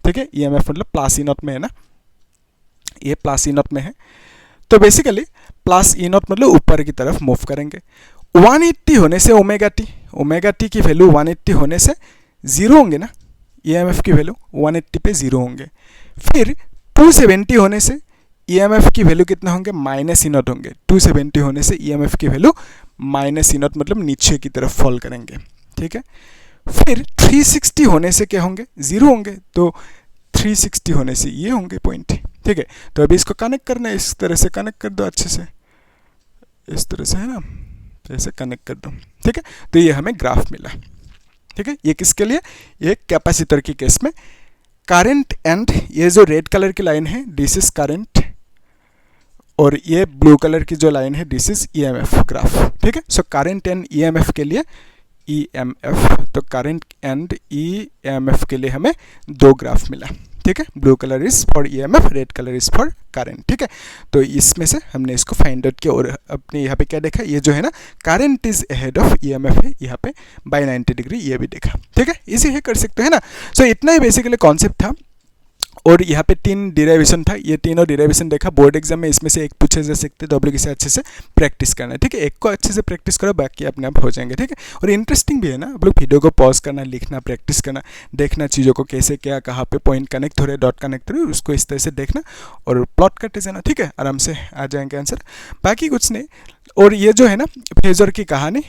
ठीक है। ईएमएफ मतलब प्लस ई नॉट में है ना, ये प्लस ई नॉट में है। तो बेसिकली प्लस ई नॉट मतलब ऊपर की तरफ मूव करेंगे। 180 होने से ओमेगा टी की वैल्यू 180 होने से जीरो होंगे ना, ईएमएफ की वैल्यू 180 पे जीरो होंगे। फिर 270 होने से ईएमएफ की वैल्यू कितना होंगे, माइनस ई नॉट होंगे। 270 होने से ईएमएफ की वैल्यू माइनस ई नॉट मतलब नीचे की तरफ फॉल करेंगे, ठीक है। फिर 360 होने से क्या होंगे, 0 होंगे, तो 360 होने से ये होंगे पॉइंट, ठीक है। तो अभी इसको कनेक्ट करना है, इस तरह से कनेक्ट कर दो अच्छे से, इस तरह से है ना, ऐसे कनेक्ट कर दो, ठीक है। तो ये हमें ग्राफ मिला, ठीक है। ये किसके लिए, ये कैपेसिटर की केस में करंट एंड ये जो रेड कलर की लाइन है दिस इज करंट, और ये ब्लू कलर की जो लाइन है दिस इज ईएमएफ ग्राफ, ठीक है। सो करंट एंड ईएमएफ के लिए ईएमएफ, तो करंट एंड ईएमएफ के लिए हमें दो ग्राफ मिला, ठीक है। Blue colour is for EMF, red colour is for current, ठीक है। तो इसमें से हमने इसको फाइंड आउट किया और अपने यहाँ पे क्या देखा, ये जो है ना current is ahead of EMF है, यहाँ पे बाय 90 डिग्री ये भी देखा, ठीक है। इजी है, कर सकते हैं ना। सो इतना ही बेसिकली कॉन्सेप्ट था, और यहाँ पे 3 डिराइवेशन था, ये तीनों डिराइवेशन देखा। बोर्ड एग्जाम में इसमें से एक पूछे जा सकते, तो आप लोग इसे अच्छे से प्रैक्टिस करना है, ठीक है। एक को अच्छे से प्रैक्टिस करो, बाकी अपने आप हो जाएंगे, ठीक है। और इंटरेस्टिंग भी है ना, आप लोग वीडियो को पॉज करना, लिखना, प्रैक्टिस करना, देखना चीज़ों को कैसे क्या कहाँ पे पॉइंट कनेक्ट हो रहे, डॉट कनेक्ट हो रहे, उसको इस तरह से देखना और प्लॉट करते जाना, ठीक है। आराम से आ जाएंगे आंसर, बाकी कुछ नहीं। और ये जो है ना फेजर की कहानी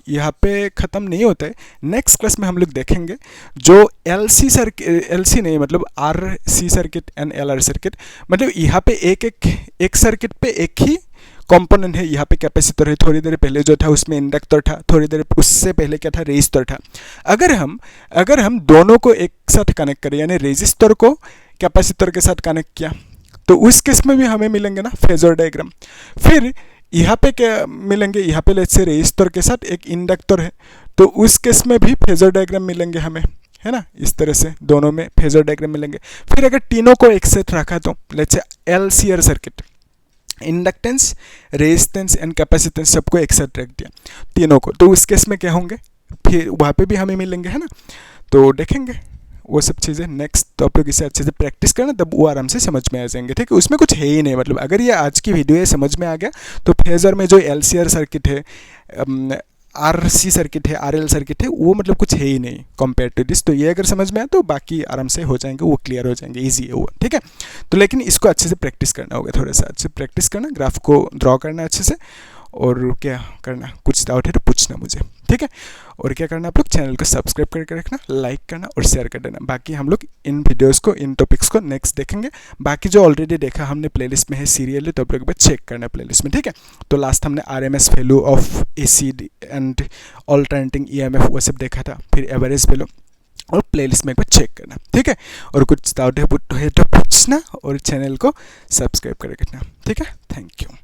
यहाँ पे ख़त्म नहीं होता है, नेक्स्ट क्लास में हम लोग देखेंगे जो एलसी सर्किट, एलसी नहीं मतलब RC circuit and LR circuit, मतलब यहाँ पे एक सर्किट पे एक ही कंपोनेंट है, यहाँ पे कैपेसिटर है, थोड़ी देर पहले जो था उसमें इंडक्टर था, थोड़ी देर उससे पहले क्या था, रेजिस्टर था। अगर हम दोनों को एक साथ कनेक्ट करें, यानी रेजिस्टर को कैपेसिटर के साथ कनेक्ट किया, तो उस केस में भी हमें मिलेंगे ना फेजर डायग्राम। फिर यहाँ पे क्या मिलेंगे, यहाँ पे लेट्स से रेजिस्टर के साथ एक इंडक्टर है, तो उस केस में भी फेजर डायग्राम मिलेंगे हमें, है ना। इस तरह से दोनों में फेजर डायग्राम मिलेंगे। फिर अगर तीनों को एक साथ रखा, तो let's say LCR circuit, inductance, resistance and capacitance सबको एक साथ रख दिया तीनों को, तो उस केस में क्या होंगे, फिर वहाँ पे भी हमें मिलेंगे, है ना। तो देखेंगे वो सब चीज़ें नेक्स्ट, तो आप लोग इसे अच्छे से प्रैक्टिस करना, तब वो आराम से समझ में आ जाएंगे, ठीक है। उसमें कुछ है ही नहीं, मतलब अगर ये आज की वीडियो है समझ में आ गया, तो फेजर में जो एलसीआर सर्किट है, आरसी सर्किट है, आरएल सर्किट है, वो मतलब कुछ है ही नहीं कंपेयर टू दिस। तो ये अगर समझ में आए तो बाकी आराम से हो जाएंगे, वो क्लियर हो जाएंगे, ईजी है वो, ठीक है। तो लेकिन इसको अच्छे से प्रैक्टिस करना होगा, थोड़ा सा अच्छे से प्रैक्टिस करना, ग्राफ को ड्रॉ करना अच्छे से, और क्या करना, कुछ डाउट है तो पूछना मुझे, ठीक है। और क्या करना, आप लोग चैनल को सब्सक्राइब करके रखना, लाइक करना और शेयर कर देना। बाकी हम लोग इन वीडियोस को, इन टॉपिक्स को नेक्स्ट देखेंगे। बाकी जो ऑलरेडी देखा हमने प्लेलिस्ट में है सीरियली, तो आप लोग चेक करना प्लेलिस्ट में, ठीक है। तो लास्ट हमने RMS value of AC and alternating EMF वो सब देखा था, फिर एवरेज वैल्यू, और प्लेलिस्ट में एक बार चेक करना, ठीक है। और कुछ डाउट है तो पूछना, और चैनल को सब्सक्राइब करके रखना, ठीक है। Thank you.